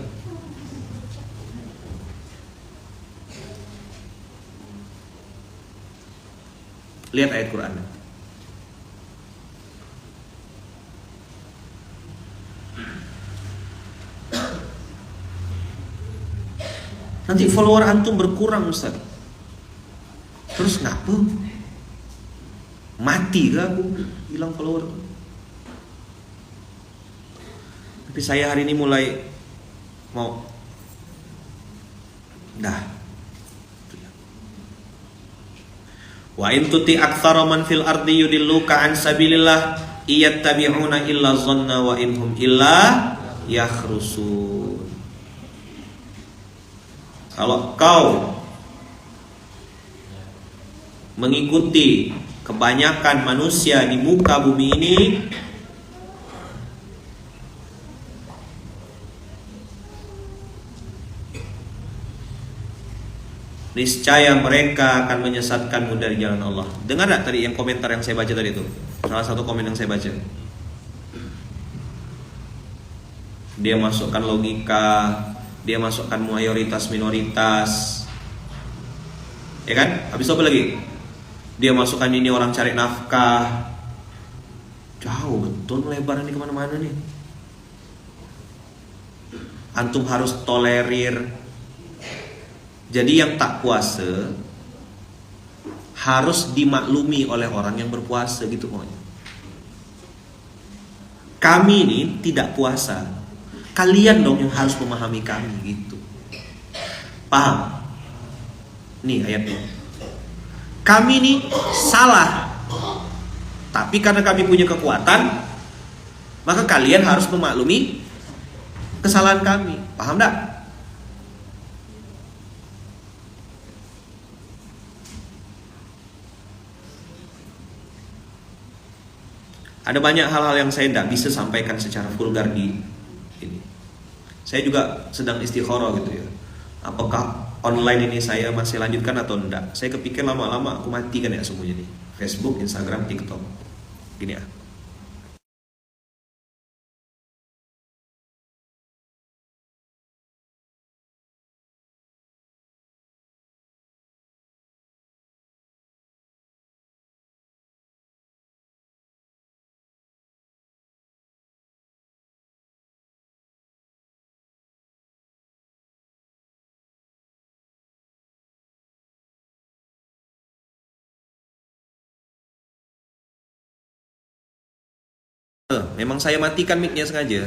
Lihat ayat Quran. Nanti follower antum berkurang Ustaz. Terus ngapa? Mati kah aku bilang follower? Tapi saya hari ini mulai mau wa in tuti aktsara man fil ardi yudilluka an sabilillah iyattabi'una illa dhanna wa inhum illa yakhrusun. Kalau kau mengikuti kebanyakan manusia di muka bumi ini, niscaya mereka akan menyesatkanmu dari jalan Allah. Dengar tak tadi yang komentar yang saya baca tadi itu? Salah satu komen yang saya baca. Dia masukkan logika, dia masukkan mayoritas minoritas, ya kan? Habis apa lagi? Dia masukkan ini orang cari nafkah. Jauh betul lebar ini kemana-mana nih. Antum harus tolerir. Jadi yang tak puasa harus dimaklumi oleh orang yang berpuasa gitu pokoknya. Kami ini tidak puasa, kalian dong yang harus memahami kami gitu. Paham? Nih ayatnya. Kami ini salah, tapi karena kami punya kekuatan, maka kalian harus memaklumi kesalahan kami. Paham tak? Ada banyak hal-hal yang saya tidak bisa sampaikan secara vulgar di ini. Saya juga sedang istikharah gitu ya. Apakah online ini saya masih lanjutkan atau enggak? Saya kepikir lama-lama aku matikan ya semuanya nih. Facebook, Instagram, TikTok. Gini ya. Memang saya matikan mic-nya sengaja.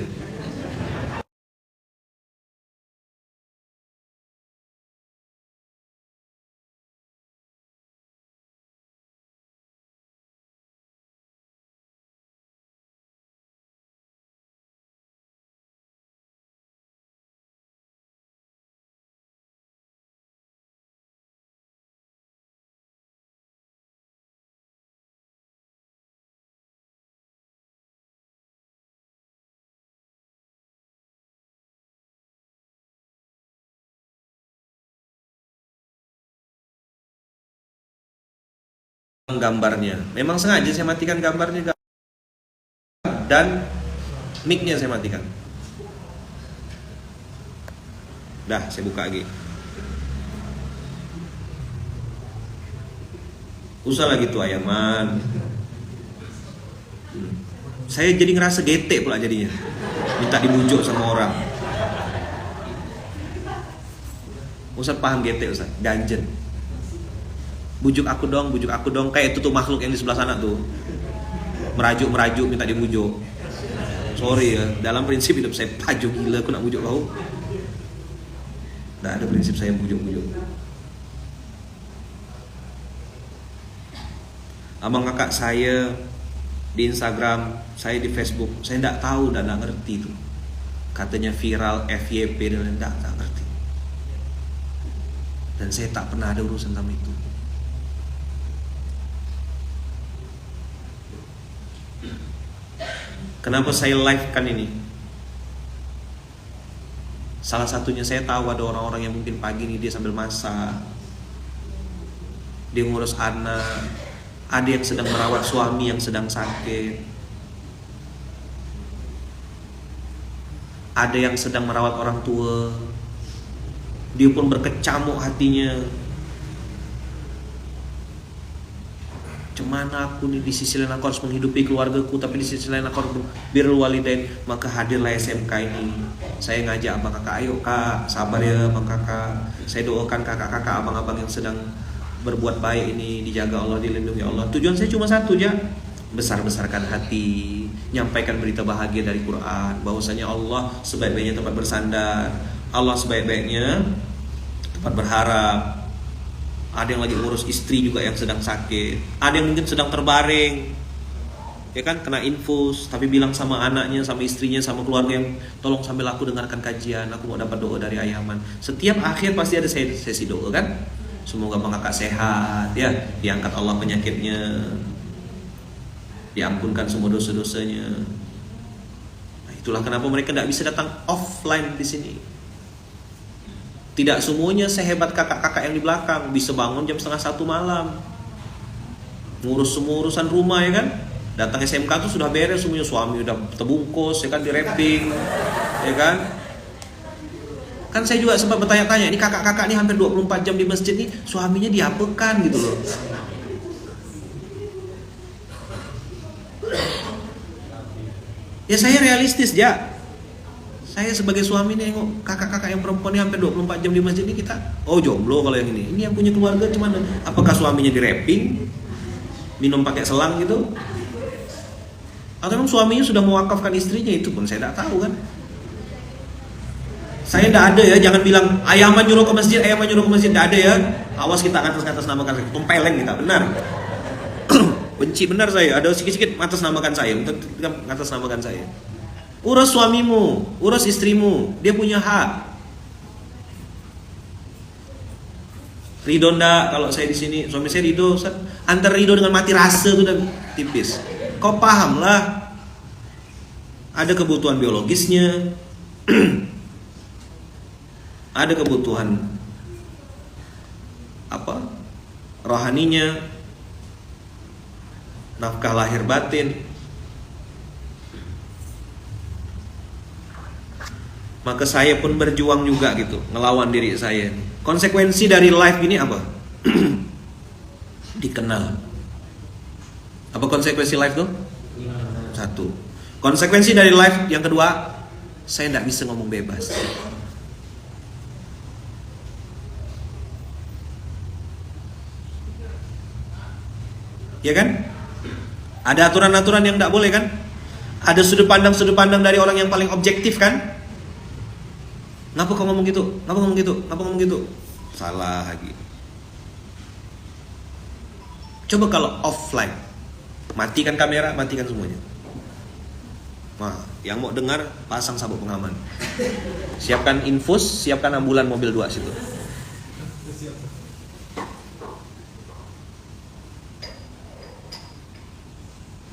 Gambarnya. Memang sengaja saya matikan gambarnya dan mic-nya saya matikan. Dah, saya buka lagi. Usah lagi tuh Ayaman. Saya jadi ngerasa getek pula jadinya. Minta dibujuk sama orang. Ustaz paham getek Ustaz, ganjen. Bujuk aku dong, kayak itu tuh makhluk yang di sebelah sana tuh. Merajuk minta dibujuk. Sorry ya, dalam prinsip hidup saya pajuk gila aku nak bujuk kau. Nggak ada prinsip saya bujuk-bujuk. Abang kakak saya di Instagram, saya di Facebook, saya nggak tahu dan nggak ngerti tuh. Katanya viral FYP dan nggak ngerti. Dan saya tak pernah ada urusan sama itu. Kenapa saya live kan ini? Salah satunya saya tahu ada orang-orang yang mungkin pagi ini dia sambil masak, dia ngurus anak, ada yang sedang merawat suami yang sedang sakit, ada yang sedang merawat orang tua, dia pun berkecamuk hatinya. Cemana aku nih, di sisi lain aku harus menghidupi keluargaku, tapi di sisi lain aku harus birrul walidain. Maka hadirlah SMK ini. Saya ngajak abang kakak, ayo kak, sabar ya abang kakak. Saya doakan kakak-kakak, abang-abang yang sedang berbuat baik ini dijaga Allah, dilindungi Allah. Tujuan saya cuma satu aja, besar-besarkan hati, nyampaikan berita bahagia dari Quran, bahwasanya Allah sebaik-baiknya tempat bersandar, Allah sebaik-baiknya tempat berharap. Ada yang lagi ngurus istri juga yang sedang sakit, ada yang mungkin sedang terbaring, ya kan, kena infus, tapi bilang sama anaknya, sama istrinya, sama keluarga yang tolong sambil aku dengarkan kajian, aku mau dapat doa dari Ayaman. Setiap akhir pasti ada sesi doa kan. Semoga bang kakak sehat ya, diangkat Allah penyakitnya, diampunkan semua dosa-dosanya. Nah, itulah kenapa mereka tidak bisa datang offline di sini. Tidak semuanya sehebat kakak-kakak yang di belakang, bisa bangun jam 12:30 malam, ngurus semua urusan rumah ya kan. Datang SMK tuh sudah beres semuanya, suami udah terbungkus ya kan, di wrapping ya kan. Kan saya juga sempat bertanya-tanya, ini kakak-kakak ini hampir 24 jam di masjid nih, suaminya diapakan gitu loh. Ya saya realistis ya. Saya sebagai suami nih nengok kakak-kakak yang perempuan ini hampir 24 jam di masjid ini, kita jomblo kalau yang ini. Ini yang punya keluarga cuman apakah suaminya di wrapping, minum pakai selang gitu? Atau memang suaminya sudah mewakafkan istrinya? Itu pun saya tidak tahu kan. Saya tidak ada ya, jangan bilang Ayaman nyuruh ke masjid, Ayaman nyuruh ke masjid, tidak ada ya. Awas kita ngatas-ngatas namakan saya, tumpeleng kita, benar. Benci benar saya, ada sikit-sikit atas namakan saya, atas namakan saya. Urus suamimu, urus istrimu, dia punya hak. Ridho ndak kalau saya di sini, suami saya ridho, antara ridho dengan mati rasa itu udah tipis. Kau paham lah, ada kebutuhan biologisnya, ada kebutuhan rohaninya, nafkah lahir batin. Maka saya pun berjuang juga gitu, ngelawan diri saya. Konsekuensi dari live ini apa? Dikenal. Apa konsekuensi live tuh? Satu. Konsekuensi dari live yang kedua, saya tidak bisa ngomong bebas. Ya kan? Ada aturan-aturan yang tidak boleh kan? Ada sudut pandang dari orang yang paling objektif kan? Ngapa kau ngomong gitu? Ngapa ngomong gitu? Ngapa ngomong gitu? Salah lagi. Coba kalau offline, matikan kamera, matikan semuanya. Nah, yang mau dengar pasang sabuk pengaman. Siapkan infus, siapkan ambulan mobil 2 situ.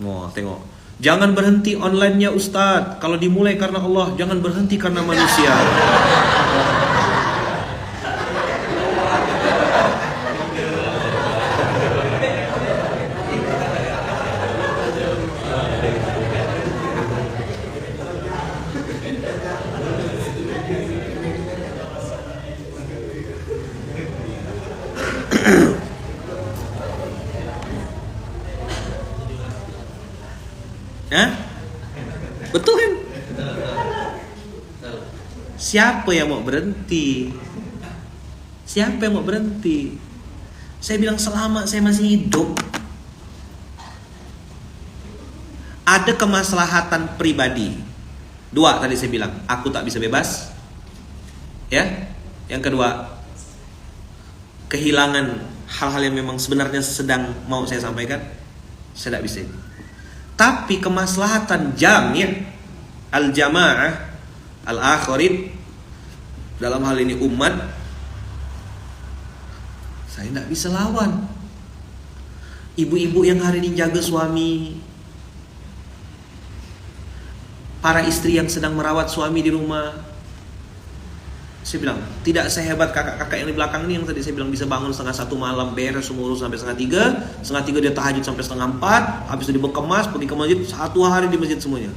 Mau tengok. Jangan berhenti online-nya Ustadz. Kalau dimulai karena Allah, jangan berhenti karena manusia. Hah? Betul kan? Siapa yang mau berhenti? Siapa yang mau berhenti? Saya bilang selama saya masih hidup, ada kemaslahatan pribadi. Dua tadi saya bilang, aku tak bisa bebas. Ya. Yang kedua, kehilangan hal-hal yang memang sebenarnya sedang mau saya sampaikan, saya tidak bisa. Tapi kemaslahatan jami' al-jamaah al-akhirin, dalam hal ini umat, saya tidak bisa lawan. Ibu-ibu yang hari ini jaga suami, para istri yang sedang merawat suami di rumah. Saya bilang, tidak sehebat kakak-kakak yang di belakang ini yang tadi saya bilang bisa bangun 2:30 malam, beres semua urus sampai 2:30, 2:30 dia tahajud sampai 3:30, habis itu dia berkemas, pergi ke masjid, 1 hari di masjid semuanya.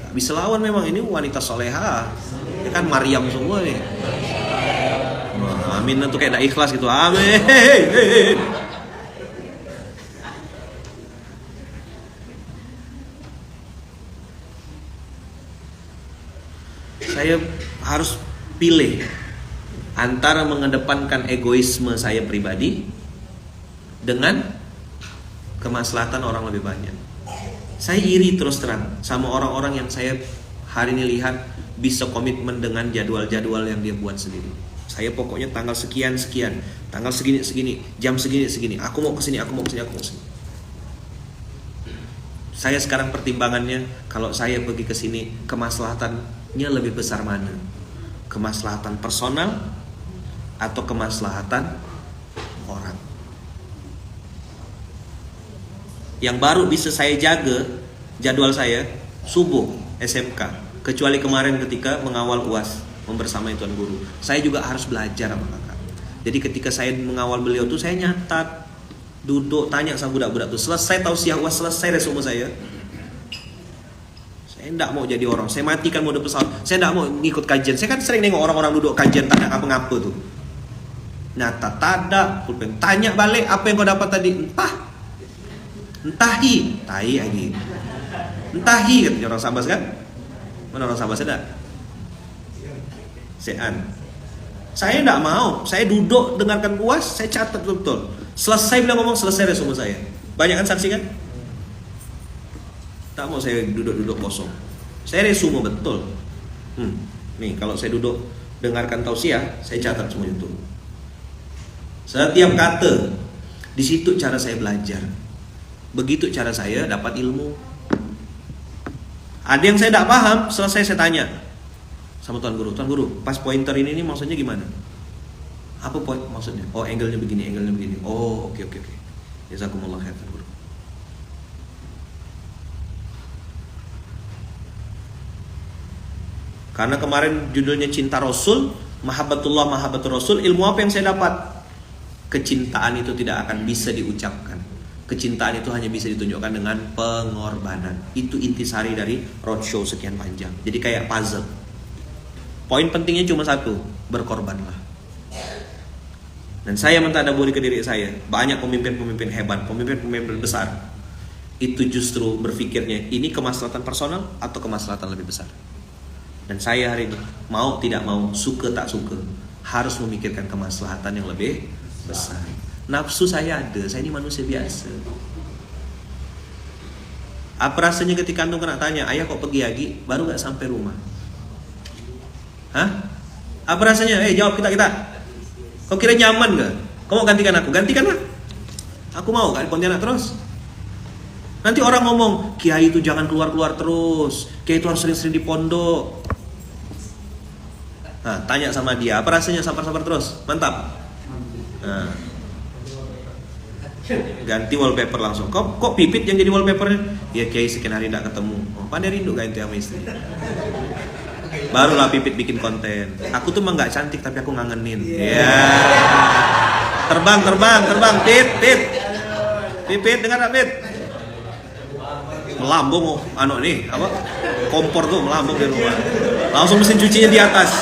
Gak bisa lawan memang, ini wanita soleha. Ini kan Maryam semua nih. Wah, amin tuh kayak tidak ikhlas gitu. Amin. Saya harus pilih antara mengedepankan egoisme saya pribadi dengan kemaslahatan orang lebih banyak. Saya iri terus terang sama orang-orang yang saya hari ini lihat bisa komitmen dengan jadwal-jadwal yang dia buat sendiri. Saya pokoknya tanggal sekian, tanggal segini, jam segini, aku mau kesini, aku mau kesini. Saya sekarang pertimbangannya, kalau saya pergi ke sini, kemaslahatannya lebih besar mana? Kemaslahatan personal atau kemaslahatan orang? Yang baru bisa saya jaga jadwal saya subuh SMK, kecuali kemarin ketika mengawal UAS membersamai Tuan Guru. Saya juga harus belajar sama kakak. Jadi ketika saya mengawal beliau tuh saya nyatat, duduk tanya sama budak-budak tuh, selesai tausiah UAS, selesai resume saya. Saya tidak mau jadi orang, saya matikan mode pesawat. Saya tidak mau ngikut kajian. Saya kan sering nengok orang-orang duduk kajian tanya apa-apa tuh. Nyata tada, pulpen tanya balik apa yang kau dapat tadi. Entahi lagi. Entahi katanya orang Sabas kan? Mana orang Sabas ada? Sean. Saya tidak mau. Saya duduk dengarkan UAS, saya catat betul. Selesai bila ngomong, selesai resume saya. Banyak kan saksi kan? Tak mau saya duduk-duduk kosong. Saya resume betul. Nih kalau saya duduk dengarkan tausiah, saya catat semua itu. Setiap kata, di situ cara saya belajar. Begitu cara saya dapat ilmu. Ada yang saya tidak paham, selesai saya tanya sama Tuan Guru. Tuan Guru, pas pointer ini maksudnya gimana? Apa poin maksudnya? Oh, angle-nya begini. Oh, oke. Jazakumullah khair, Tuan Guru. Karena kemarin judulnya Cinta Rasul, Mahabbatullah, Mahabbatur Rasul. Ilmu apa yang saya dapat? Kecintaan itu tidak akan bisa diucapkan. Kecintaan itu hanya bisa ditunjukkan dengan pengorbanan. Itu intisari dari roadshow sekian panjang. Jadi kayak puzzle. Poin pentingnya cuma satu, berkorbanlah. Dan saya mentadaburi ke diri saya, banyak pemimpin-pemimpin hebat, pemimpin-pemimpin besar, itu justru berpikirnya, ini kemaslahatan personal atau kemaslahatan lebih besar. Dan saya hari ini, mau tidak mau, suka tak suka, harus memikirkan kemaslahatan yang lebih besar. Nafsu saya ada, saya ini manusia biasa. Apa rasanya ketika antum kena tanya, ayah kok pergi lagi, baru gak sampai rumah? Hah? Apa rasanya? Jawab kita. Kau kira nyaman gak? Kau mau gantikan aku? Gantikanlah. Aku mau gak di Pontianak terus. Nanti orang ngomong, kiai itu jangan keluar-keluar terus, kiai itu harus sering-sering di pondok. Nah, tanya sama dia, apa rasanya sabar-sabar terus? Mantap. Nah, ganti wallpaper langsung. Kok Pipit yang jadi wallpapernya? Ya kiai sekian hari tidak ketemu. Pandai rindu ganti sama istri. Barulah Pipit bikin konten. Aku tuh emang gak cantik tapi aku ngangenin. Ya. Terbang. Pipit dengar gak Pipit? Melambung nih apa? Kompor tuh melambung di rumah. Langsung mesin cucinya di atas.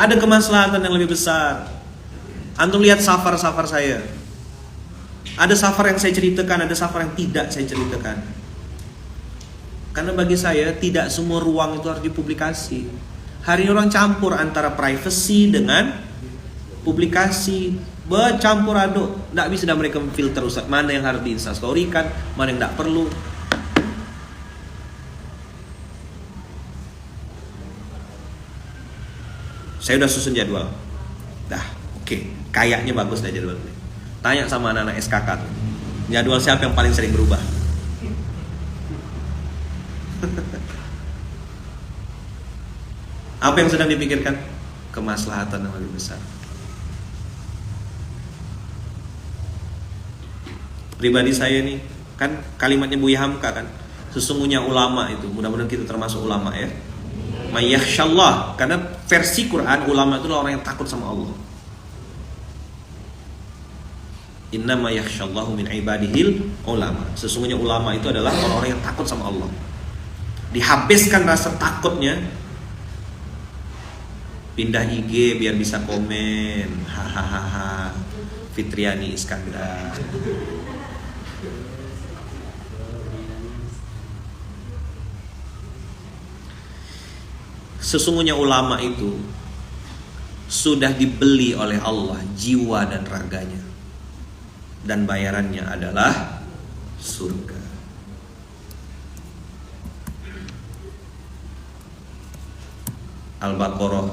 Ada kemaslahatan yang lebih besar. Antum lihat safar-safar saya. Ada safar yang saya ceritakan, ada safar yang tidak saya ceritakan. Karena bagi saya tidak semua ruang itu harus dipublikasi. Hari ini orang campur antara privacy dengan publikasi, bercampur aduk. Tidak bisa dah mereka filter Ustaz, mana yang harus diinstastorikan, mana yang tidak perlu. Saya udah susun jadwal. Dah, oke. Kayaknya bagus dah jadwal ini. Tanya sama anak-anak SKK tuh. Jadwal siapa yang paling sering berubah? Apa yang sedang dipikirkan? Kemaslahatan yang lebih besar. Pribadi saya nih, kan kalimatnya Buya Hamka kan, sesungguhnya ulama itu, mudah-mudahan kita termasuk ulama ya. Mayyakhsyallah, karena versi Quran ulama itu orang yang takut sama Allah. Innama yakhsyallahu min ibadihil ulama. Sesungguhnya ulama itu adalah orang-orang yang takut sama Allah. Dihabiskan rasa takutnya, pindah IG biar bisa komen, hahaha, Fitriani Iskandar. Sesungguhnya ulama itu sudah dibeli oleh Allah jiwa dan raganya, dan bayarannya adalah surga. Al-Baqarah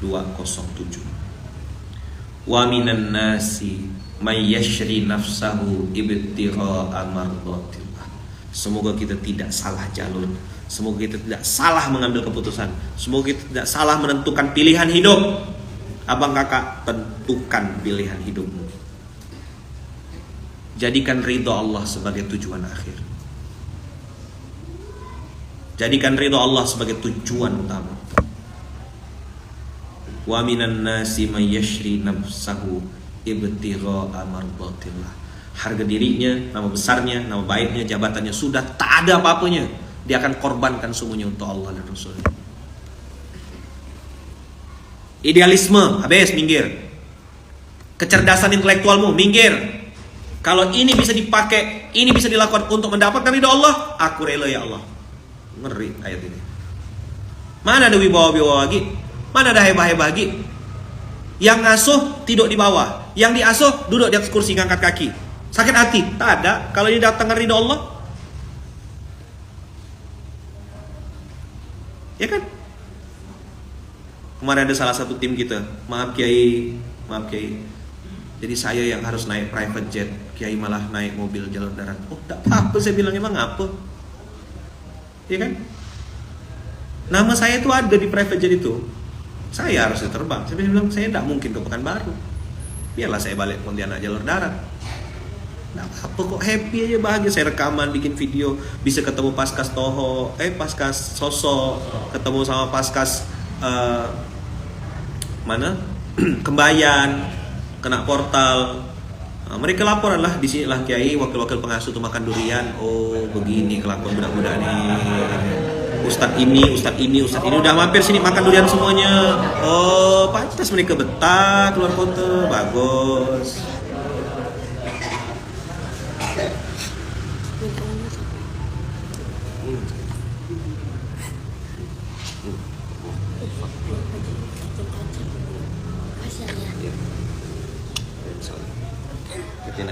207. Wa minan nasi may yashri nafsahu ibtigha'a mardatillah. Semoga kita tidak salah jalur. Semoga kita tidak salah mengambil keputusan. Semoga kita tidak salah menentukan pilihan hidup. Abang kakak, tentukan pilihan hidupmu. Jadikan ridho Allah sebagai tujuan akhir. Jadikan ridho Allah sebagai tujuan utama. Wa minan nasi may yashri nafsahu ibtigha'a mardatillah. Harga dirinya, nama besarnya, nama baiknya, jabatannya sudah tak ada apa-apanya. Dia akan korbankan semuanya untuk Allah dan Rasulnya. Idealisme, habis, minggir. Kecerdasan intelektualmu, minggir. Kalau ini bisa dipakai, ini bisa dilakukan untuk mendapatkan ridha Allah, aku rela ya Allah. Ngeri ayat ini. Mana ada wibawa-wibawa lagi? Mana ada hebah-hebah lagi? Yang ngasuh tidur di bawah, yang diasuh duduk di atas kursi ngangkat kaki. Sakit hati? Tak ada. Kalau ini datang ridha Allah, ya kan? Kemarin ada salah satu tim kita, maaf Kiai, jadi saya yang harus naik private jet, Kiai malah naik mobil jalur darat. Oh, tak apa, saya bilang emang apa? Ya kan? Nama saya itu ada di private jet itu. Saya harus terbang. Saya bilang saya tidak mungkin ke Pekanbaru. Biarlah saya balik Pontianak jalur darat. Nah, apa kok happy aja, bahagia. Saya rekaman, bikin video, bisa ketemu Paskas Toho, Paskas Soso, ketemu sama Paskas mana? Kembayan, kena portal. Nah, mereka laporan lah, di sinilah Kiai wakil-wakil pengasuh tuh makan durian. Oh, begini kelakuan budak-budak nih. Ustadz ini udah mampir sini makan durian semuanya. Oh, pantas mereka betah keluar kota. Bagus.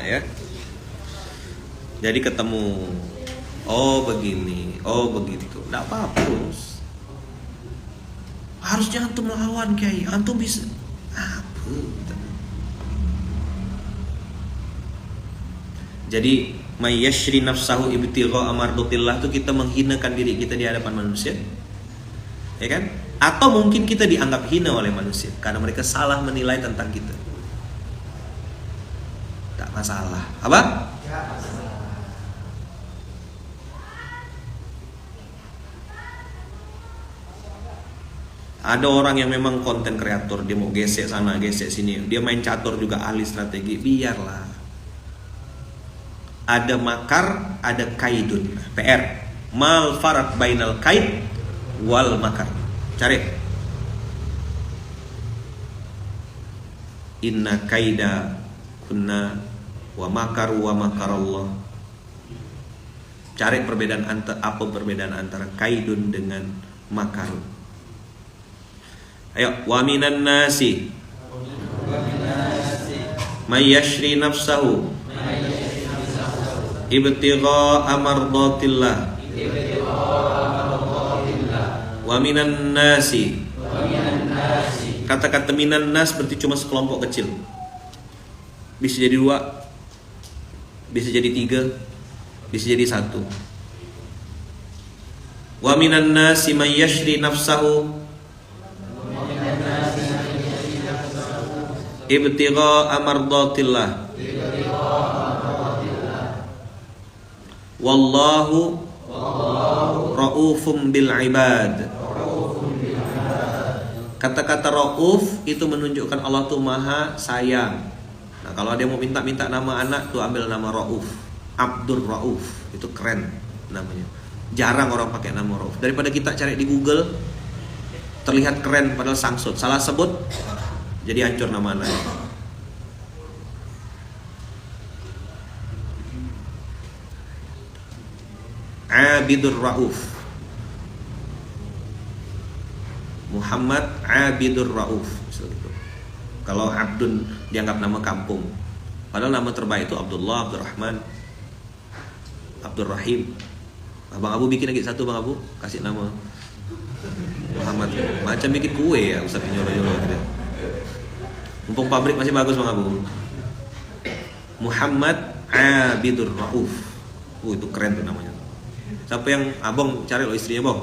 Ya. Jadi ketemu, oh begini, oh begitu, tidak apa-apa bos. Harusnya antum melawan Kiai, antum bisa apa? Jadi may yashri nafsahu ibtigha'a mardatillah itu kita menghinakan diri kita di hadapan manusia, ya kan? Atau mungkin kita dianggap hina oleh manusia karena mereka salah menilai tentang kita. Tak masalah. Apa? Ada orang yang memang konten kreator, dia mau gesek sana, gesek sini, dia main catur juga ahli strategi, biarlah. ada makar, ada kaidun. PR. Mal farat bainal kaid wal makar. Cari. Inna kaida kunna wa makaru wa makarallah. Cari perbedaan antara kaidun dengan makar. Ayo, wa minan nasi may yashri nafsahu ibtigha'a mardatillah. Wa minan nasi. Kata-kata minan nas berarti cuma sekelompok kecil. Bisa jadi 2, bisa jadi 3, bisa jadi 1. Wa minan nasi may yashri nafsahu ibtigha'a mardatillah. Wallahu raufum bil ibad. Kata-kata rauf itu menunjukkan Allah tuh maha sayang. Nah, kalau dia mau minta nama anak tuh ambil nama Rauf. Abdur Rauf, itu keren namanya. Jarang orang pakai nama Rauf. Daripada kita cari di Google terlihat keren padahal sangsut. Salah sebut jadi hancur nama anaknya. Abidur Rauf. Muhammad Abidur Rauf. Kalau Abdun dianggap nama kampung, padahal nama terbaik itu Abdullah, Abdurrahman, Abdurrahim. Abang Abu bikin lagi satu, Bang Abu kasih nama Muhammad. Macam bikin kue ya, Ustaz nyolo-nyolo gitu. Mumpung pabrik masih bagus, Bang Abu. Muhammad Abidur Rauf. Itu keren tuh namanya. Siapa yang abang cari lo istrinya, Bang?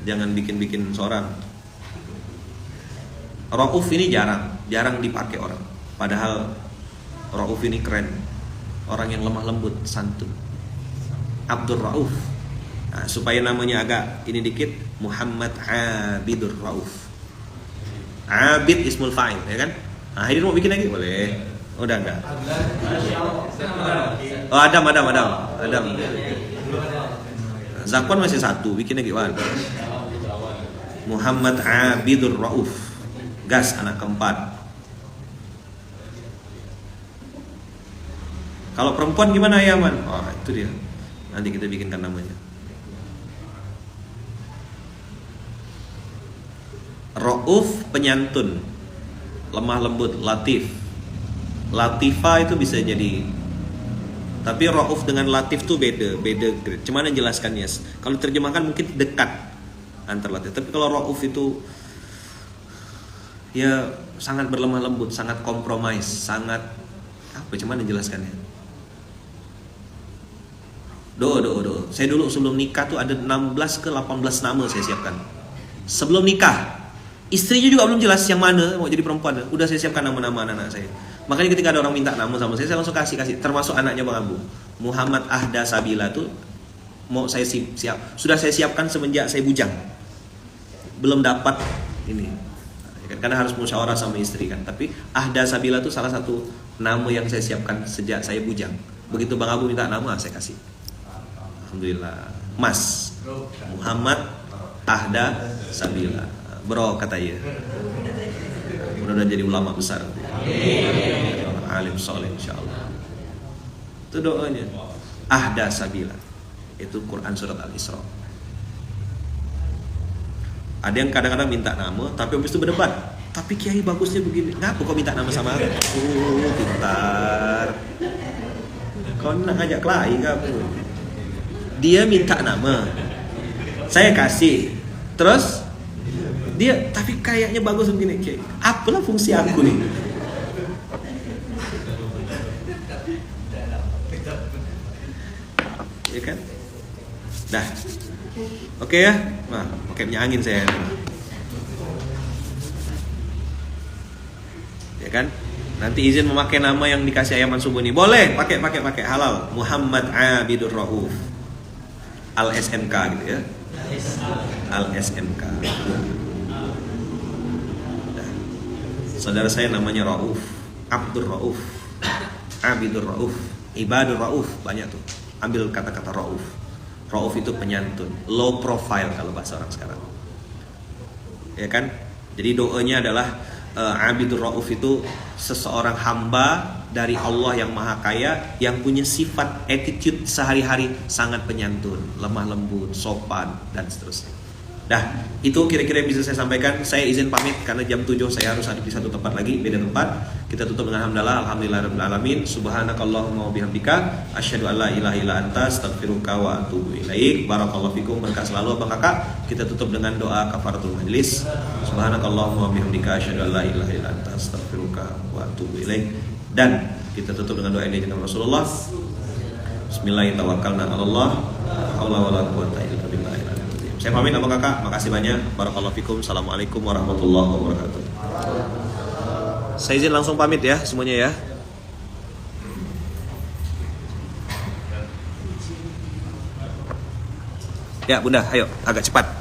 Jangan bikin seorang. Rauf ini jarang dipakai orang. Padahal Rauf ini keren. Orang yang lemah lembut, santun. Abdur Rauf. Nah, supaya namanya agak ini dikit, Muhammad Abidur Rauf. Abid ismul fa'il, ya kan? Nah, ini mau bikin lagi boleh. Udah enggak? Oh, Adam. Zakwan masih 1, bikin lagi Wan. Muhammad Abidur Rauf. Gas anak keempat. Kalau perempuan gimana ya, Man? Oh, itu dia. Nanti kita bikinkan namanya. Rauf penyantun, lemah lembut, latif. Latifah itu bisa jadi. Tapi Rauf dengan Latif tuh beda grade. Cuman yang jelaskannya. Kalau terjemahkan mungkin dekat antara Latif. Tapi kalau Rauf itu ya sangat berlemah lembut, sangat kompromis, sangat apa? Cuman yang jelaskannya. Do. Saya dulu sebelum nikah tuh ada 16 ke 18 nama saya siapkan. Sebelum nikah. Istrinya juga belum jelas yang mana mau jadi perempuan. Udah saya siapkan nama-nama anak-anak saya. Makanya ketika ada orang minta nama sama saya langsung kasih. Termasuk anaknya Bang Abu, Muhammad Ahda Sabila tuh mau saya siap. Sudah saya siapkan semenjak saya bujang. Belum dapat ini. Karena harus musyawarah sama istri kan. Tapi Ahda Sabila tuh salah satu nama yang saya siapkan sejak saya bujang. Begitu Bang Abu minta nama saya kasih. Alhamdulillah. Mas Muhammad Ahda Sabila. Bro kata ia. Mudah-mudahan jadi ulama besar. Alim soleh insyaallah. Itu doanya. Ahda Sabila. Itu Quran surat Al-Isra. Ada yang kadang-kadang minta nama, tapi habis itu berdebat. Tapi kiai bagusnya begini. Ngapa kau minta nama sama aku? Pintar. Kau nak ngajak kelahi kamu. Dia minta nama, saya kasih. Terus dia, tapi kayaknya bagus begini. Apalah fungsi aku nih? Ya kan? Dah. Oke ya. Nah, pakai minyak angin saya. Ya kan? Nanti izin memakai nama yang dikasih Ayaman Subuh ini. Boleh, pakai halal. Muhammad Abidur Rauf. Al-SMK gitu ya. Al-SMK. Nah. Saudara saya namanya Rauf. Abdur Rauf, Abidur Rauf, Ibadur Rauf, banyak tuh. Ambil kata-kata Rauf. Rauf itu penyantun, low profile kalau bahasa orang sekarang. Ya kan? Jadi doanya adalah Abidur Rauf itu seseorang hamba dari Allah yang Maha Kaya yang punya sifat attitude sehari-hari sangat penyantun, lemah lembut, sopan dan seterusnya. Dah, itu kira-kira yang bisa saya sampaikan. Saya izin pamit karena jam 7 saya harus ada di satu tempat lagi, beda tempat. Kita tutup dengan hamdalah, alhamdulillahirabbil alamin. Subhanakallahumma wa bihamdika asyhadu an la ilaha illa anta astaghfiruka wa atubu ilaik. Barakallahu fikum, berkah selalu Abang Kakak. Kita tutup dengan doa kafaratul majlis. Subhanakallahumma wa bihamdika asyhadu an la ilaha illa anta astaghfiruka wa atubu ilaik. Dan kita tutup dengan doa ini dengan Rasulullah. Bismillahirrahmanirrahim. Allah, haula wala quwwata illa billah. Saya pamit Abang Kakak, makasih banyak. Barakallahu fikum. Assalamualaikum warahmatullahi wabarakatuh. Saya izin langsung pamit ya semuanya ya. Ya Bunda, ayo agak cepat.